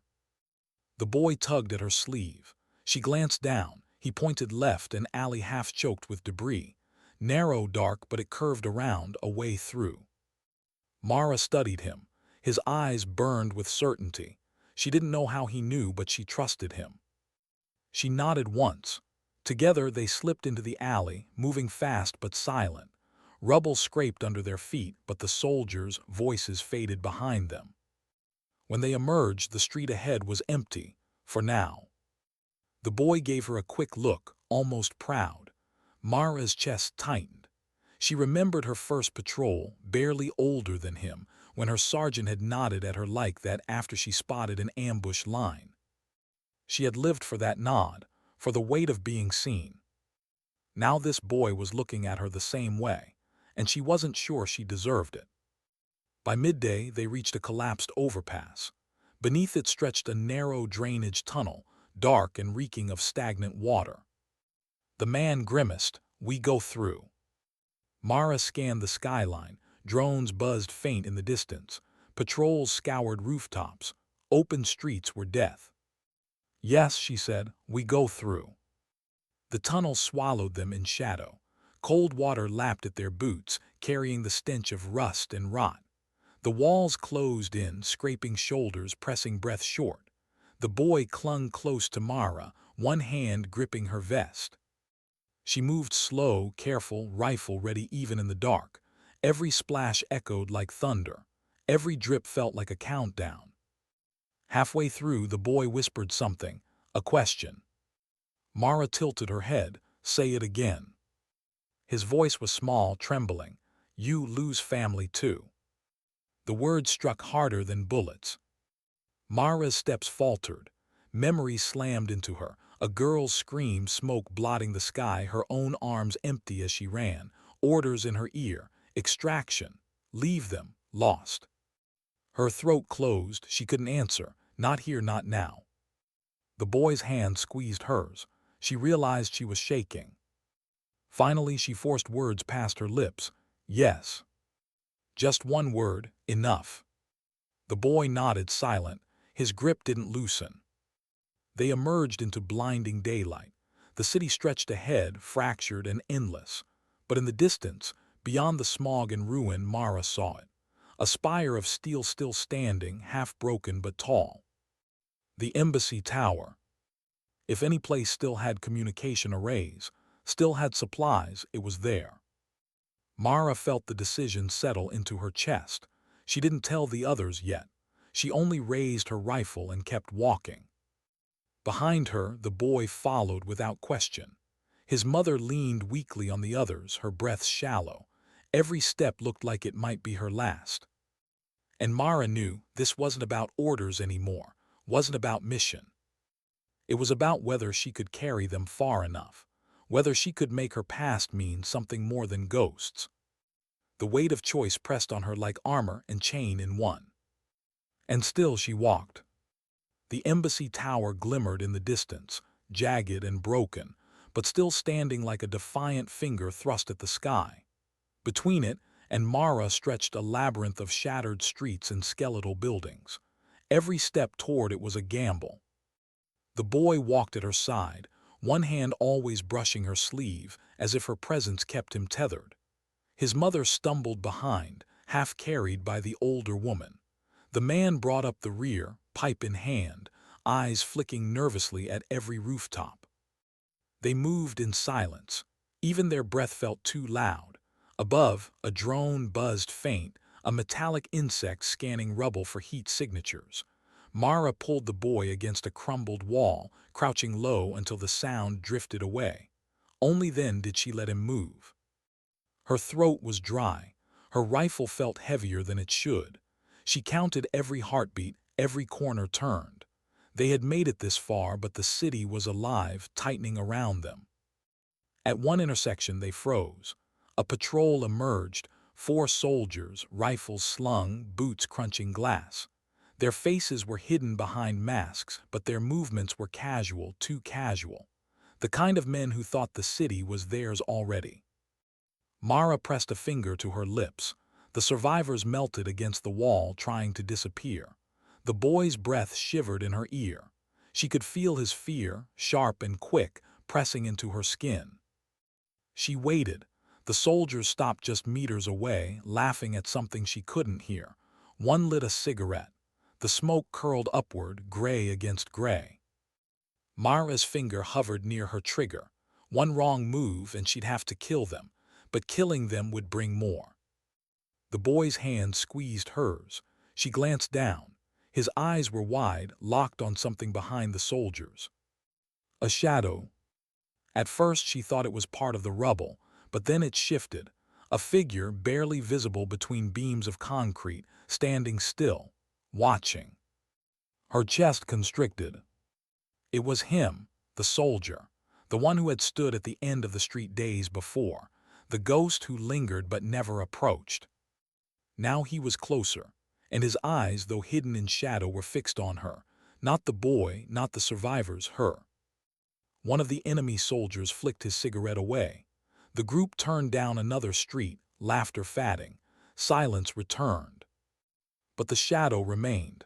The boy tugged at her sleeve. She glanced down. He pointed left, an alley half-choked with debris. Narrow, dark, but it curved around, a way through. Mara studied him. His eyes burned with certainty. She didn't know how he knew, but she trusted him. She nodded once. Together they slipped into the alley, moving fast but silent. Rubble scraped under their feet, but the soldiers' voices faded behind them. When they emerged, the street ahead was empty, for now. The boy gave her a quick look, almost proud. Mara's chest tightened. She remembered her first patrol, barely older than him, when her sergeant had nodded at her like that after she spotted an ambush line. She had lived for that nod, for the weight of being seen. Now this boy was looking at her the same way, and she wasn't sure she deserved it. By midday, they reached a collapsed overpass. Beneath it stretched a narrow drainage tunnel, dark and reeking of stagnant water. The man grimaced. "We go through." Mara scanned the skyline. Drones buzzed faint in the distance. Patrols scoured rooftops. Open streets were death. "Yes," she said, "we go through." The tunnel swallowed them in shadow. Cold water lapped at their boots, carrying the stench of rust and rot. The walls closed in, scraping shoulders, pressing breath short. The boy clung close to Mara, one hand gripping her vest. She moved slow, careful, rifle ready even in the dark. Every splash echoed like thunder. Every drip felt like a countdown. Halfway through, the boy whispered something, a question. Mara tilted her head. "Say it again." His voice was small, trembling. "You lose family too." The words struck harder than bullets. Mara's steps faltered. Memory slammed into her. A girl's scream, smoke blotting the sky, her own arms empty as she ran. Orders in her ear. Extraction. Leave them. Lost. Her throat closed. She couldn't answer. Not here, not now. The boy's hand squeezed hers. She realized she was shaking. Finally, she forced words past her lips. "Yes." Just one word. "Enough." The boy nodded, silent. His grip didn't loosen. They emerged into blinding daylight. The city stretched ahead, fractured and endless. But in the distance, beyond the smog and ruin, Mara saw it. A spire of steel still standing, half broken but tall. The embassy tower. If any place still had communication arrays, still had supplies, it was there. Mara felt the decision settle into her chest. She didn't tell the others yet. She only raised her rifle and kept walking. Behind her, the boy followed without question. His mother leaned weakly on the others, her breath shallow. Every step looked like it might be her last. And Mara knew this wasn't about orders anymore, wasn't about mission. It was about whether she could carry them far enough, whether she could make her past mean something more than ghosts. The weight of choice pressed on her like armor and chain in one. And still she walked. The embassy tower glimmered in the distance, jagged and broken, but still standing like a defiant finger thrust at the sky. Between it and Mara stretched a labyrinth of shattered streets and skeletal buildings. Every step toward it was a gamble. The boy walked at her side, one hand always brushing her sleeve, as if her presence kept him tethered. His mother stumbled behind, half carried by the older woman. The man brought up the rear, pipe in hand, eyes flicking nervously at every rooftop. They moved in silence. Even their breath felt too loud. Above, a drone buzzed faint, a metallic insect scanning rubble for heat signatures. Mara pulled the boy against a crumbled wall, crouching low until the sound drifted away. Only then did she let him move. Her throat was dry. Her rifle felt heavier than it should. She counted every heartbeat, every corner turned. They had made it this far, but the city was alive, tightening around them. At one intersection they froze. A patrol emerged, 4 soldiers, rifles slung, boots crunching glass. Their faces were hidden behind masks, but their movements were casual, too casual. The kind of men who thought the city was theirs already. Mara pressed a finger to her lips. The survivors melted against the wall, trying to disappear. The boy's breath shivered in her ear. She could feel his fear, sharp and quick, pressing into her skin. She waited. The soldiers stopped just meters away, laughing at something she couldn't hear. One lit a cigarette. The smoke curled upward, gray against gray. Mara's finger hovered near her trigger. One wrong move and she'd have to kill them, but killing them would bring more. The boy's hand squeezed hers. She glanced down. His eyes were wide, locked on something behind the soldiers. A shadow. At first she thought it was part of the rubble, but then it shifted. A figure barely visible between beams of concrete, standing still, watching. Her chest constricted. It was him, the soldier, the one who had stood at the end of the street days before, the ghost who lingered but never approached. Now he was closer, and his eyes, though hidden in shadow, were fixed on her. Not the boy, not the survivors, her. One of the enemy soldiers flicked his cigarette away. The group turned down another street, laughter fading. Silence returned. But the shadow remained.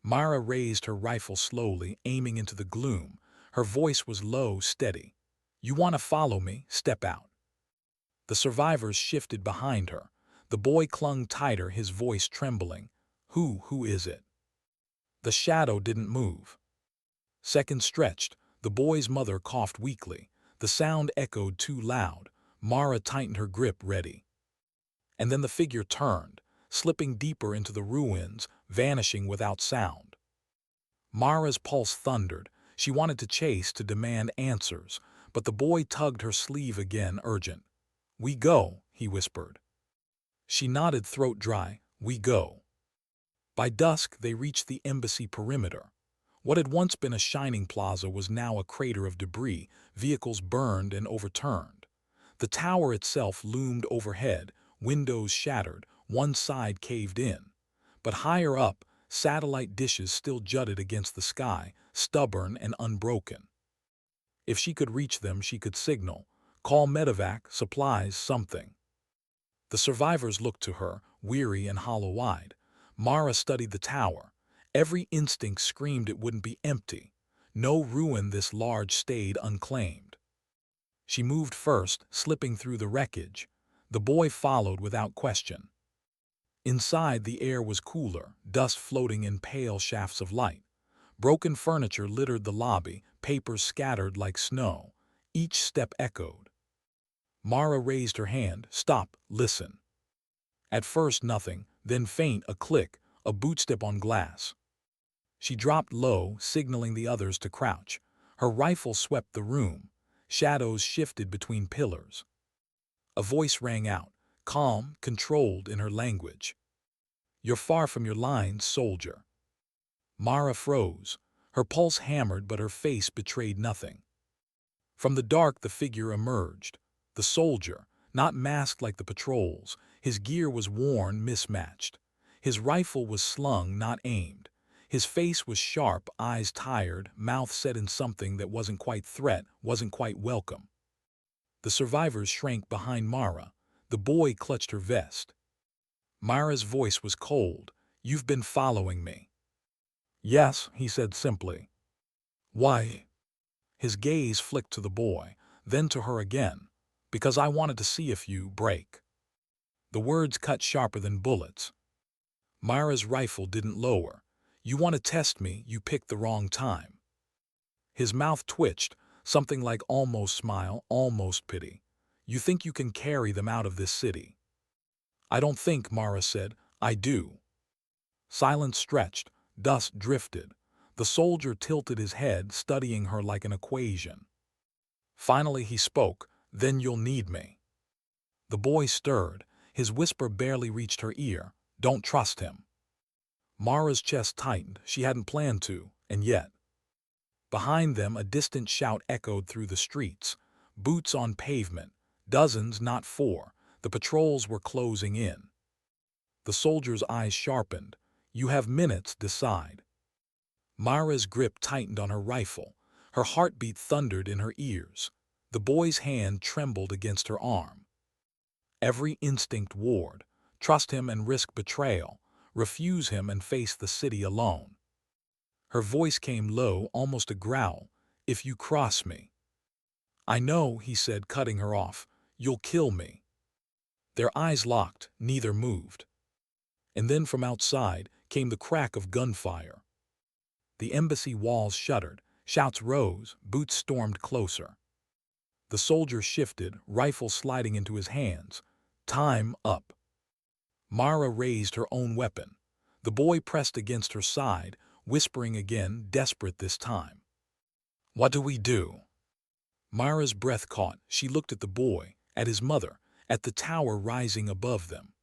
Mara raised her rifle slowly, aiming into the gloom. Her voice was low, steady. "You want to follow me? Step out." The survivors shifted behind her. The boy clung tighter, his voice trembling. Who is it?" The shadow didn't move. Seconds stretched. The boy's mother coughed weakly. The sound echoed too loud. Mara tightened her grip, ready. And then the figure turned, slipping deeper into the ruins, vanishing without sound. Mara's pulse thundered. She wanted to chase, to demand answers, but the boy tugged her sleeve again, urgent. "We go," he whispered. She nodded, throat dry. "We go." By dusk, they reached the embassy perimeter. What had once been a shining plaza was now a crater of debris, vehicles burned and overturned. The tower itself loomed overhead, windows shattered, one side caved in. But higher up, satellite dishes still jutted against the sky, stubborn and unbroken. If she could reach them, she could signal, call medevac, supplies, something. The survivors looked to her, weary and hollow-eyed. Mara studied the tower. Every instinct screamed it wouldn't be empty. No ruin this large stayed unclaimed. She moved first, slipping through the wreckage. The boy followed without question. Inside, the air was cooler, dust floating in pale shafts of light. Broken furniture littered the lobby, papers scattered like snow. Each step echoed. Mara raised her hand. "Stop, listen." At first nothing, then faint, a click, a bootstep on glass. She dropped low, signaling the others to crouch. Her rifle swept the room. Shadows shifted between pillars. A voice rang out, calm, controlled in her language. "You're far from your lines, soldier." Mara froze. Her pulse hammered, but her face betrayed nothing. From the dark, the figure emerged. The soldier, not masked like the patrols. His gear was worn, mismatched. His rifle was slung, not aimed. His face was sharp, eyes tired, mouth set in something that wasn't quite threat, wasn't quite welcome. The survivors shrank behind Mara. The boy clutched her vest. Mara's voice was cold. "You've been following me." "Yes," he said simply. "Why?" His gaze flicked to the boy, then to her again. "Because I wanted to see if you break." The words cut sharper than bullets. Mara's rifle didn't lower. "You want to test me, you picked the wrong time." His mouth twitched, something like almost smile, almost pity. "You think you can carry them out of this city?" "I don't think," Mara said. "I do." Silence stretched. Dust drifted. The soldier tilted his head, studying her like an equation. Finally he spoke. "Then you'll need me." The boy stirred. His whisper barely reached her ear. "Don't trust him." Mara's chest tightened. She hadn't planned to, and yet. Behind them, a distant shout echoed through the streets. Boots on pavement. Dozens, not four. The patrols were closing in. The soldier's eyes sharpened. You have minutes, decide. Mara's grip tightened on her rifle. Her heartbeat thundered in her ears. The boy's hand trembled against her arm. Every instinct warred. Trust him and risk betrayal. Refuse him and face the city alone. Her voice came low, almost a growl. If you cross me. I know, he said, cutting her off. You'll kill me. Their eyes locked, neither moved. And then from outside came the crack of gunfire. The embassy walls shuddered, shouts rose, boots stormed closer. The soldier shifted, rifle sliding into his hands. Time up. Mara raised her own weapon. The boy pressed against her side, whispering again, desperate this time. What do we do? Mara's breath caught. She looked at the boy, at his mother, at the tower rising above them.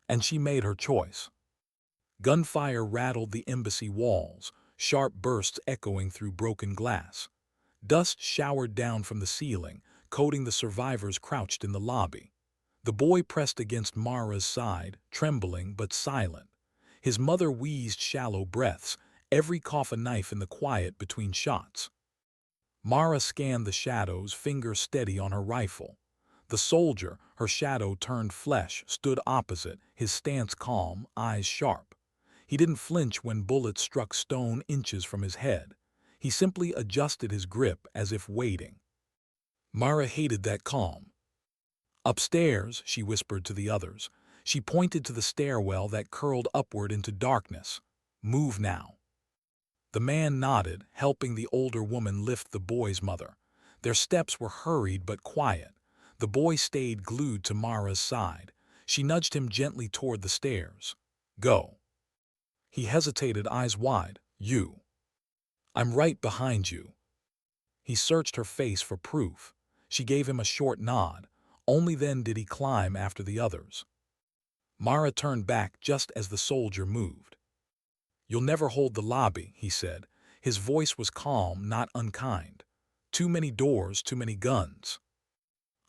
And she made her choice. Gunfire rattled the embassy walls, sharp bursts echoing through broken glass. Dust showered down from the ceiling, coating the survivors crouched in the lobby. The boy pressed against Mara's side, trembling but silent. His mother wheezed shallow breaths, every cough a knife in the quiet between shots. Mara scanned the shadows, finger steady on her rifle. The soldier, her shadow turned flesh, stood opposite, his stance calm, eyes sharp. He didn't flinch when bullets struck stone inches from his head. He simply adjusted his grip as if waiting. Mara hated that calm. Upstairs, she whispered to the others. She pointed to the stairwell that curled upward into darkness. Move now. The man nodded, helping the older woman lift the boy's mother. Their steps were hurried but quiet. The boy stayed glued to Mara's side. She nudged him gently toward the stairs. Go. He hesitated, eyes wide. You. I'm right behind you. He searched her face for proof. She gave him a short nod. Only then did he climb after the others. Mara turned back just as the soldier moved. You'll never hold the lobby, he said. His voice was calm, not unkind. Too many doors, too many guns.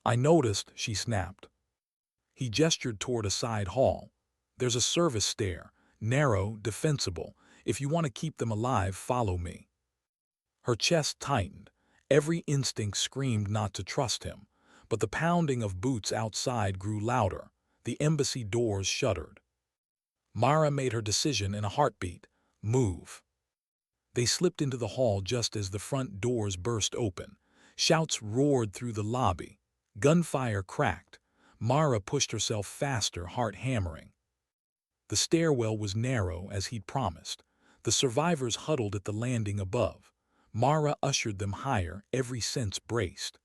I noticed, she snapped. He gestured toward a side hall. There's a service stair, narrow, defensible. If you want to keep them alive, follow me. Her chest tightened. Every instinct screamed not to trust him. But the pounding of boots outside grew louder. The embassy doors shuddered. Mara made her decision in a heartbeat. Move. They slipped into the hall just as the front doors burst open. Shouts roared through the lobby. Gunfire cracked. Mara pushed herself faster, heart hammering. The stairwell was narrow as he'd promised. The survivors huddled at the landing above. Mara ushered them higher, every sense braced.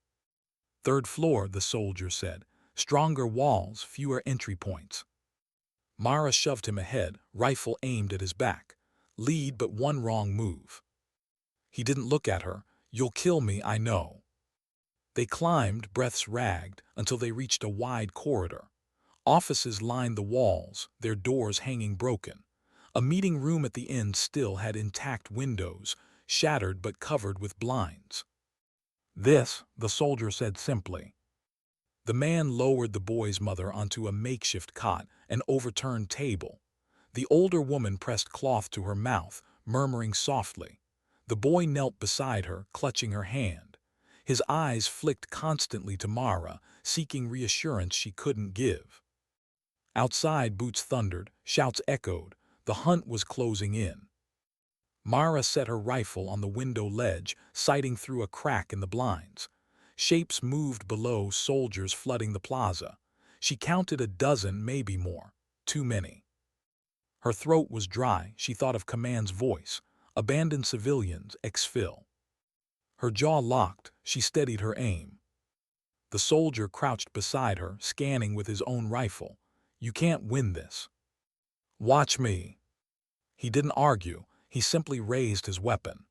Third floor, the soldier said. Stronger walls, fewer entry points. Mara shoved him ahead, rifle aimed at his back. Lead, but one wrong move. He didn't look at her. You'll kill me, I know. They climbed, breaths ragged, until they reached a wide corridor. Offices lined the walls, their doors hanging broken. A meeting room at the end still had intact windows, shattered but covered with blinds. This, the soldier said simply. The man lowered the boy's mother onto a makeshift cot, an overturned table. The older woman pressed cloth to her mouth, murmuring softly. The boy knelt beside her, clutching her hand. His eyes flicked constantly to Mara, seeking reassurance she couldn't give. Outside, boots thundered, shouts echoed. The hunt was closing in. Mara set her rifle on the window ledge, sighting through a crack in the blinds. Shapes moved below, soldiers flooding the plaza. She counted a dozen, maybe more. Too many. Her throat was dry. She thought of Command's voice. Abandoned civilians, exfil. Her jaw locked. She steadied her aim. The soldier crouched beside her, scanning with his own rifle. You can't win this. Watch me. He didn't argue. He simply raised his weapon.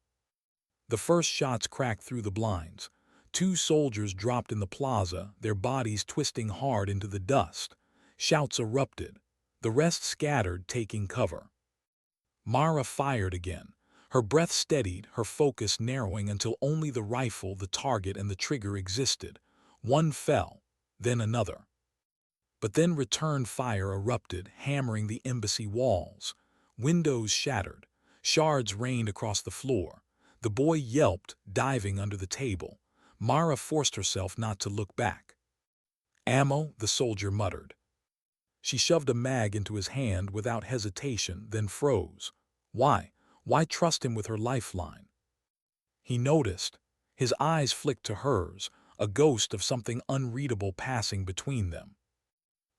The first shots cracked through the blinds. 2 soldiers dropped in the plaza, their bodies twisting hard into the dust. Shouts erupted. The rest scattered, taking cover. Mara fired again. Her breath steadied, her focus narrowing until only the rifle, the target, and the trigger existed. One fell, then another. But then return fire erupted, hammering the embassy walls. Windows shattered. Shards rained across the floor. The boy yelped, diving under the table. Mara forced herself not to look back. "Ammo," the soldier muttered. She shoved a mag into his hand without hesitation, then froze. Why? Why trust him with her lifeline? He noticed. His eyes flicked to hers, a ghost of something unreadable passing between them.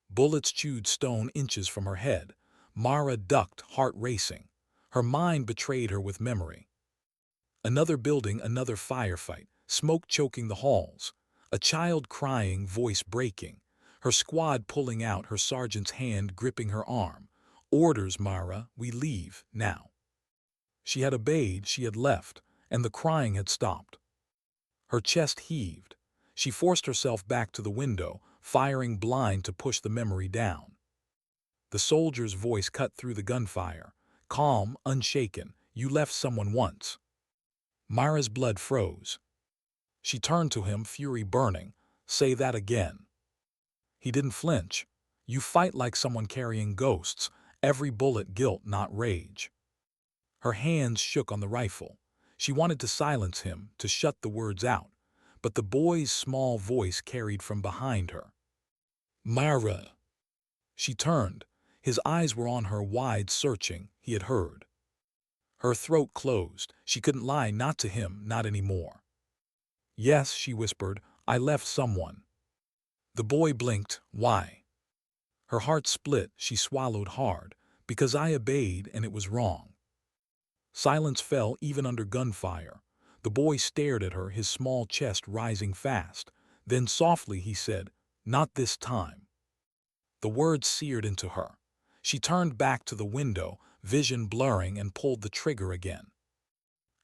Bullets chewed stone inches from her head. Mara ducked, heart racing. Her mind betrayed her with memory. Another building, another firefight, smoke choking the halls. A child crying, voice breaking. Her squad pulling out, her sergeant's hand gripping her arm. "Orders, Mara, we leave, now." She had obeyed, she had left, and the crying had stopped. Her chest heaved. She forced herself back to the window, firing blind to push the memory down. The soldier's voice cut through the gunfire. Calm, unshaken, "You left someone once." Mara's blood froze. She turned to him, fury burning. "Say that again." He didn't flinch. "You fight like someone carrying ghosts. Every bullet guilt, not rage." Her hands shook on the rifle. She wanted to silence him, to shut the words out, but the boy's small voice carried from behind her. "Mara." She turned. His eyes were on her, wide, searching. He had heard. Her throat closed. She couldn't lie, not to him, not anymore. "Yes," she whispered, "I left someone." The boy blinked. "Why?" Her heart split. She swallowed hard. "Because I obeyed, and it was wrong." Silence fell even under gunfire. The boy stared at her, his small chest rising fast. Then softly he said, "Not this time." The words seared into her. She turned back to the window, vision blurring, and pulled the trigger again.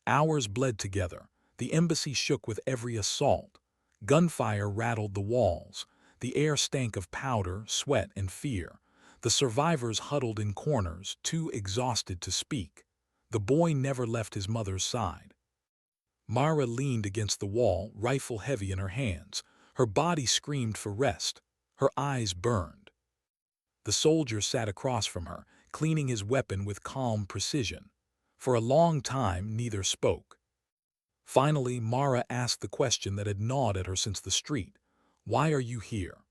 Hours bled together. The embassy shook with every assault. Gunfire rattled the walls. The air stank of powder, sweat, and fear. The survivors huddled in corners, too exhausted to speak. The boy never left his mother's side. Mara leaned against the wall, rifle heavy in her hands. Her body screamed for rest. Her eyes burned. The soldier sat across from her, cleaning his weapon with calm precision. For a long time, neither spoke. Finally, Mara asked the question that had gnawed at her since the street. "Why are you here?"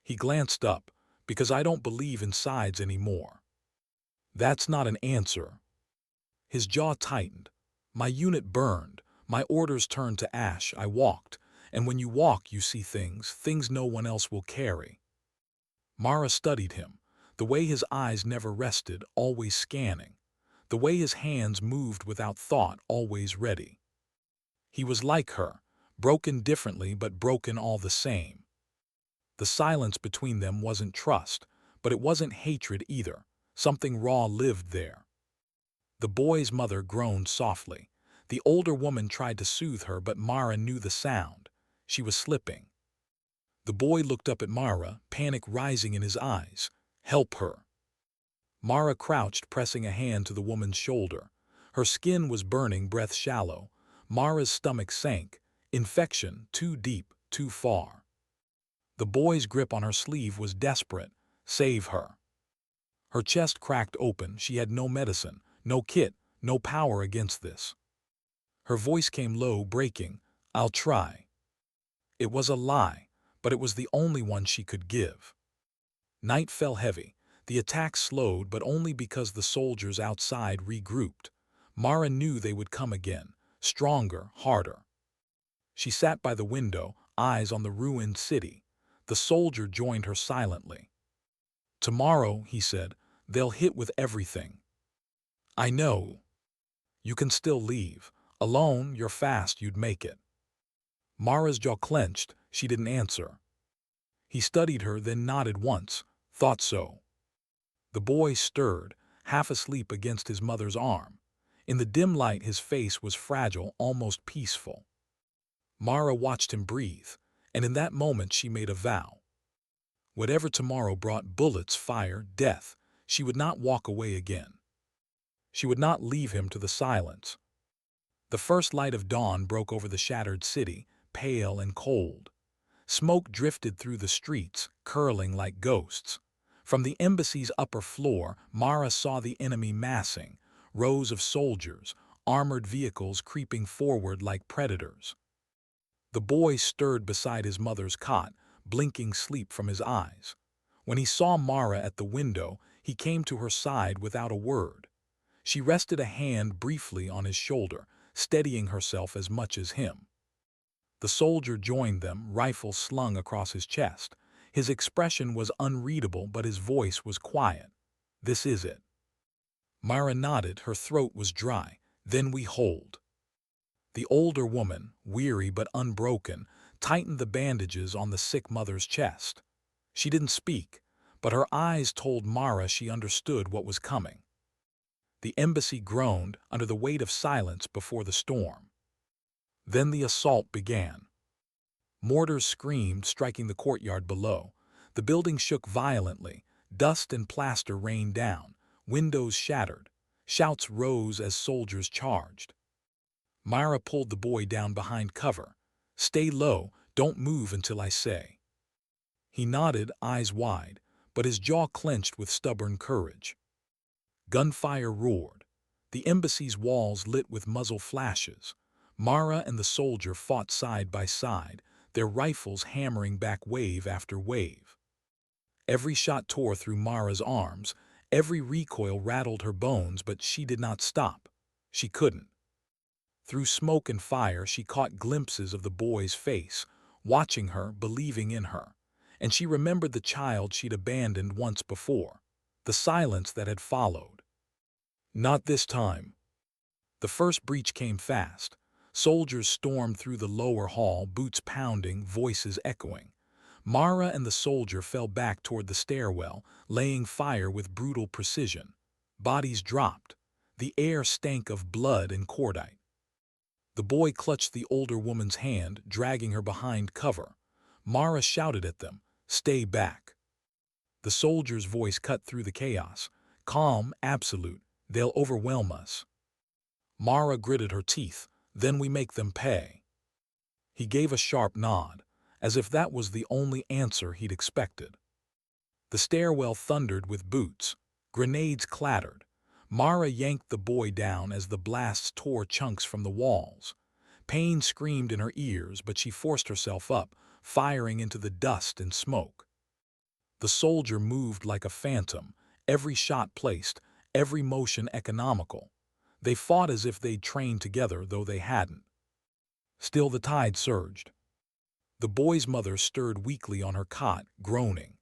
He glanced up. "Because I don't believe in sides anymore." "That's not an answer." His jaw tightened. "My unit burned. My orders turned to ash. I walked. And when you walk, you see things no one else will carry." Mara studied him. The way his eyes never rested, always scanning. The way his hands moved without thought, always ready. He was like her, broken differently but broken all the same. The silence between them wasn't trust, but it wasn't hatred either. Something raw lived there. The boy's mother groaned softly. The older woman tried to soothe her, but Mara knew the sound. She was slipping. The boy looked up at Mara, panic rising in his eyes. "Help her." Mara crouched, pressing a hand to the woman's shoulder. Her skin was burning, breath shallow. Mara's stomach sank. Infection, too deep, too far. The boy's grip on her sleeve was desperate. "Save her." Her chest cracked open. She had no medicine, no kit, no power against this. Her voice came low, breaking. "I'll try." It was a lie, but it was the only one she could give. Night fell heavy. The attack slowed, but only because the soldiers outside regrouped. Mara knew they would come again, stronger, harder. She sat by the window, eyes on the ruined city. The soldier joined her silently. "Tomorrow," he said, "they'll hit with everything." "I know. You can still leave. Alone, you're fast, you'd make it." Mara's jaw clenched. She didn't answer. He studied her, then nodded once. "Thought so." The boy stirred, half asleep against his mother's arm. In the dim light, his face was fragile, almost peaceful. Mara watched him breathe, and in that moment she made a vow. Whatever tomorrow brought, bullets, fire, death, she would not walk away again. She would not leave him to the silence. The first light of dawn broke over the shattered city, pale and cold. Smoke drifted through the streets, curling like ghosts. From the embassy's upper floor, Mara saw the enemy massing, rows of soldiers, armored vehicles creeping forward like predators. The boy stirred beside his mother's cot, blinking sleep from his eyes. When he saw Mara at the window, he came to her side without a word. She rested a hand briefly on his shoulder, steadying herself as much as him. The soldier joined them, rifle slung across his chest. His expression was unreadable, but his voice was quiet. "This is it." Mara nodded, her throat was dry. "Then we hold." The older woman, weary but unbroken, tightened the bandages on the sick mother's chest. She didn't speak, but her eyes told Mara she understood what was coming. The embassy groaned under the weight of silence before the storm. Then the assault began. Mortars screamed, striking the courtyard below. The building shook violently. Dust and plaster rained down. Windows shattered. Shouts rose as soldiers charged. Myra pulled the boy down behind cover. "Stay low, don't move until I say." He nodded, eyes wide, but his jaw clenched with stubborn courage. Gunfire roared. The embassy's walls lit with muzzle flashes. Mara and the soldier fought side by side, their rifles hammering back wave after wave. Every shot tore through Mara's arms, every recoil rattled her bones, but she did not stop. She couldn't. Through smoke and fire, she caught glimpses of the boy's face, watching her, believing in her. And she remembered the child she'd abandoned once before, the silence that had followed. Not this time. The first breach came fast. Soldiers stormed through the lower hall, boots pounding, voices echoing. Mara and the soldier fell back toward the stairwell, laying fire with brutal precision. Bodies dropped. The air stank of blood and cordite. The boy clutched the older woman's hand, dragging her behind cover. Mara shouted at them, "Stay back." The soldier's voice cut through the chaos. Calm, absolute. "They'll overwhelm us." Mara gritted her teeth. "Then we make them pay." He gave a sharp nod, as if that was the only answer he'd expected. The stairwell thundered with boots. Grenades clattered. Mara yanked the boy down as the blasts tore chunks from the walls. Pain screamed in her ears, but she forced herself up, firing into the dust and smoke. The soldier moved like a phantom, every shot placed, every motion economical. They fought as if they'd trained together, though they hadn't. Still the tide surged. The boy's mother stirred weakly on her cot, groaning.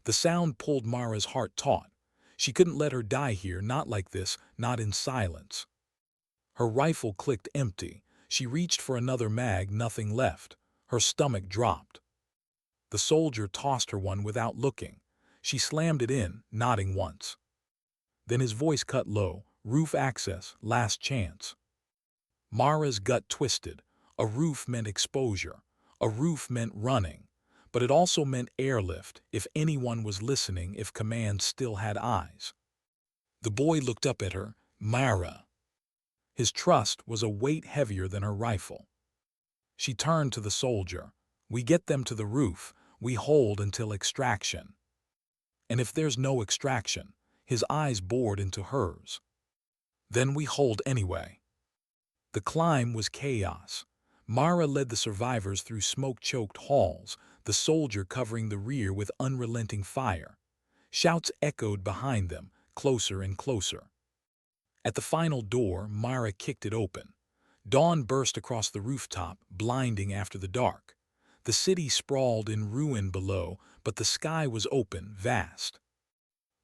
The sound pulled Mara's heart taut. She couldn't let her die here, not like this, not in silence. Her rifle clicked empty. She reached for another mag, nothing left. Her stomach dropped. The soldier tossed her one without looking. She slammed it in, nodding once. Then his voice cut low, "Roof access, last chance." Mara's gut twisted. A roof meant exposure. A roof meant running. But it also meant airlift, if anyone was listening, if command still had eyes. The boy looked up at her. "Mara." His trust was a weight heavier than her rifle. She turned to the soldier. "We get them to the roof. We hold until extraction." "And if there's no extraction?" His eyes bored into hers. "Then we hold anyway." The climb was chaos. Mara led the survivors through smoke-choked halls, the soldier covering the rear with unrelenting fire. Shouts echoed behind them, closer and closer. At the final door, Mara kicked it open. Dawn burst across the rooftop, blinding after the dark. The city sprawled in ruin below, but the sky was open, vast.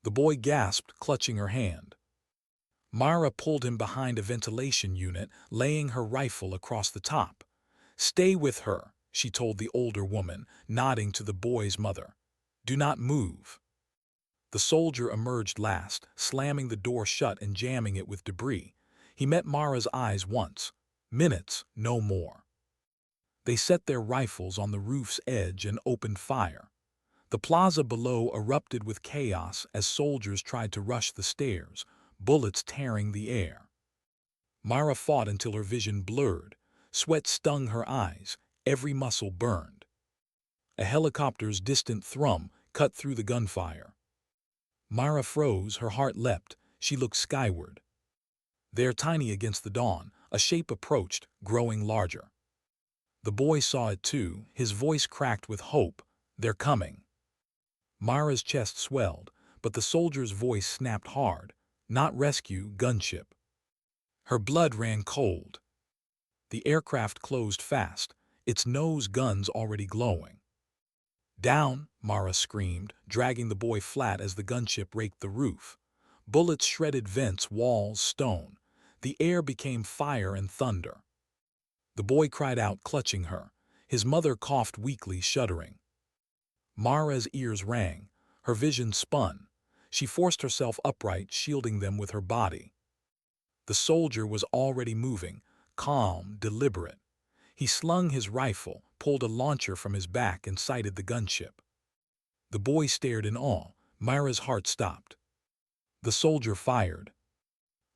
The boy gasped, clutching her hand. Mara pulled him behind a ventilation unit, laying her rifle across the top. "Stay with her," she told the older woman, nodding to the boy's mother. "Do not move." The soldier emerged last, slamming the door shut and jamming it with debris. He met Mara's eyes once. Minutes, no more. They set their rifles on the roof's edge and opened fire. The plaza below erupted with chaos as soldiers tried to rush the stairs, bullets tearing the air. Mara fought until her vision blurred. Sweat stung her eyes, every muscle burned. A helicopter's distant thrum cut through the gunfire. Mara froze, her heart leapt. She looked skyward. There, tiny against the dawn, a shape approached, growing larger. The boy saw it too, his voice cracked with hope. "They're coming." Mara's chest swelled, but the soldier's voice snapped hard. "Not rescue, gunship." Her blood ran cold. The aircraft closed fast, its nose guns already glowing. "Down!" Mara screamed, dragging the boy flat as the gunship raked the roof. Bullets shredded vents, walls, stone. The air became fire and thunder. The boy cried out, clutching her. His mother coughed weakly, shuddering. Mara's ears rang. Her vision spun. She forced herself upright, shielding them with her body. The soldier was already moving, calm, deliberate. He slung his rifle, pulled a launcher from his back, and sighted the gunship. The boy stared in awe. Mara's heart stopped. The soldier fired.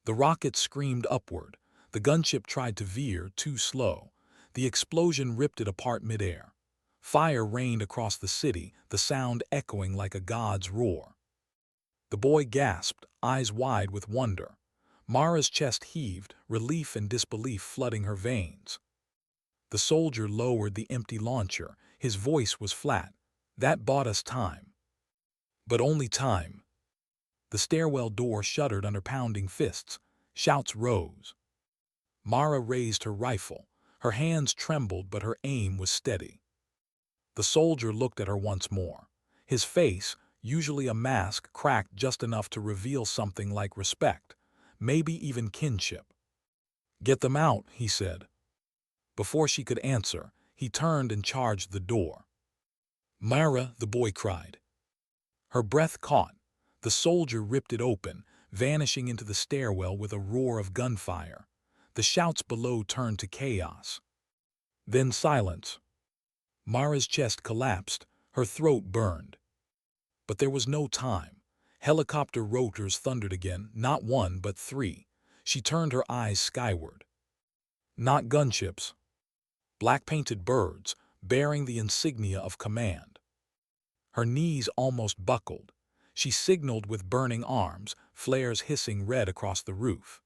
The rocket screamed upward. The gunship tried to veer, too slow. The explosion ripped it apart midair. Fire rained across the city, the sound echoing like a god's roar. The boy gasped, eyes wide with wonder. Mara's chest heaved, relief and disbelief flooding her veins. The soldier lowered the empty launcher. His voice was flat. "That bought us time." But only time. The stairwell door shuddered under pounding fists. Shouts rose. Mara raised her rifle. Her hands trembled, but her aim was steady. The soldier looked at her once more. His face, usually a mask, cracked just enough to reveal something like respect, maybe even kinship. "Get them out," he said. Before she could answer, he turned and charged the door. "Mara!" the boy cried. Her breath caught. The soldier ripped it open, vanishing into the stairwell with a roar of gunfire. The shouts below turned to chaos. Then silence. Mara's chest collapsed, her throat burned. But there was no time. Helicopter rotors thundered again, not one but three. She turned her eyes skyward. Not gunships. Black-painted birds, bearing the insignia of command. Her knees almost buckled. She signaled with burning arms, flares hissing red across the roof.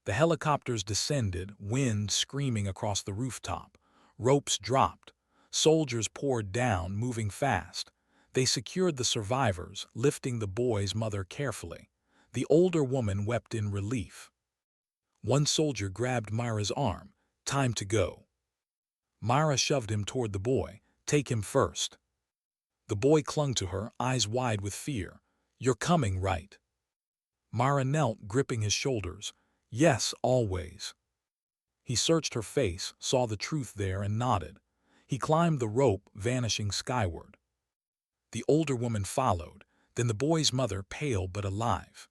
The helicopters descended, wind screaming across the rooftop. Ropes dropped. Soldiers poured down, moving fast. They secured the survivors, lifting the boy's mother carefully. The older woman wept in relief. One soldier grabbed Mara's arm. "Time to go." Mara shoved him toward the boy. "Take him first." The boy clung to her, eyes wide with fear. "You're coming, right?" Mara knelt, gripping his shoulders. "Yes, always." He searched her face, saw the truth there, and nodded. He climbed the rope, vanishing skyward. The older woman followed, then the boy's mother, pale but alive.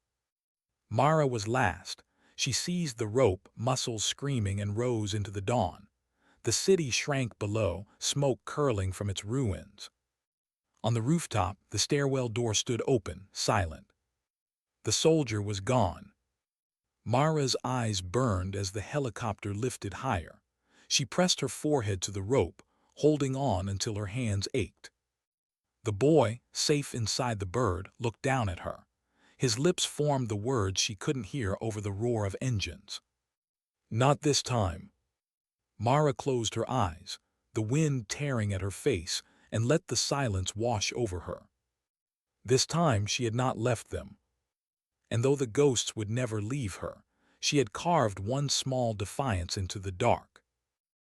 Mara was last. She seized the rope, muscles screaming, and rose into the dawn. The city shrank below, smoke curling from its ruins. On the rooftop, the stairwell door stood open, silent. The soldier was gone. Mara's eyes burned as the helicopter lifted higher. She pressed her forehead to the rope, holding on until her hands ached. The boy, safe inside the bird, looked down at her. His lips formed the words she couldn't hear over the roar of engines. "Not this time." Mara closed her eyes, the wind tearing at her face, and let the silence wash over her. This time she had not left them. And though the ghosts would never leave her, she had carved one small defiance into the dark.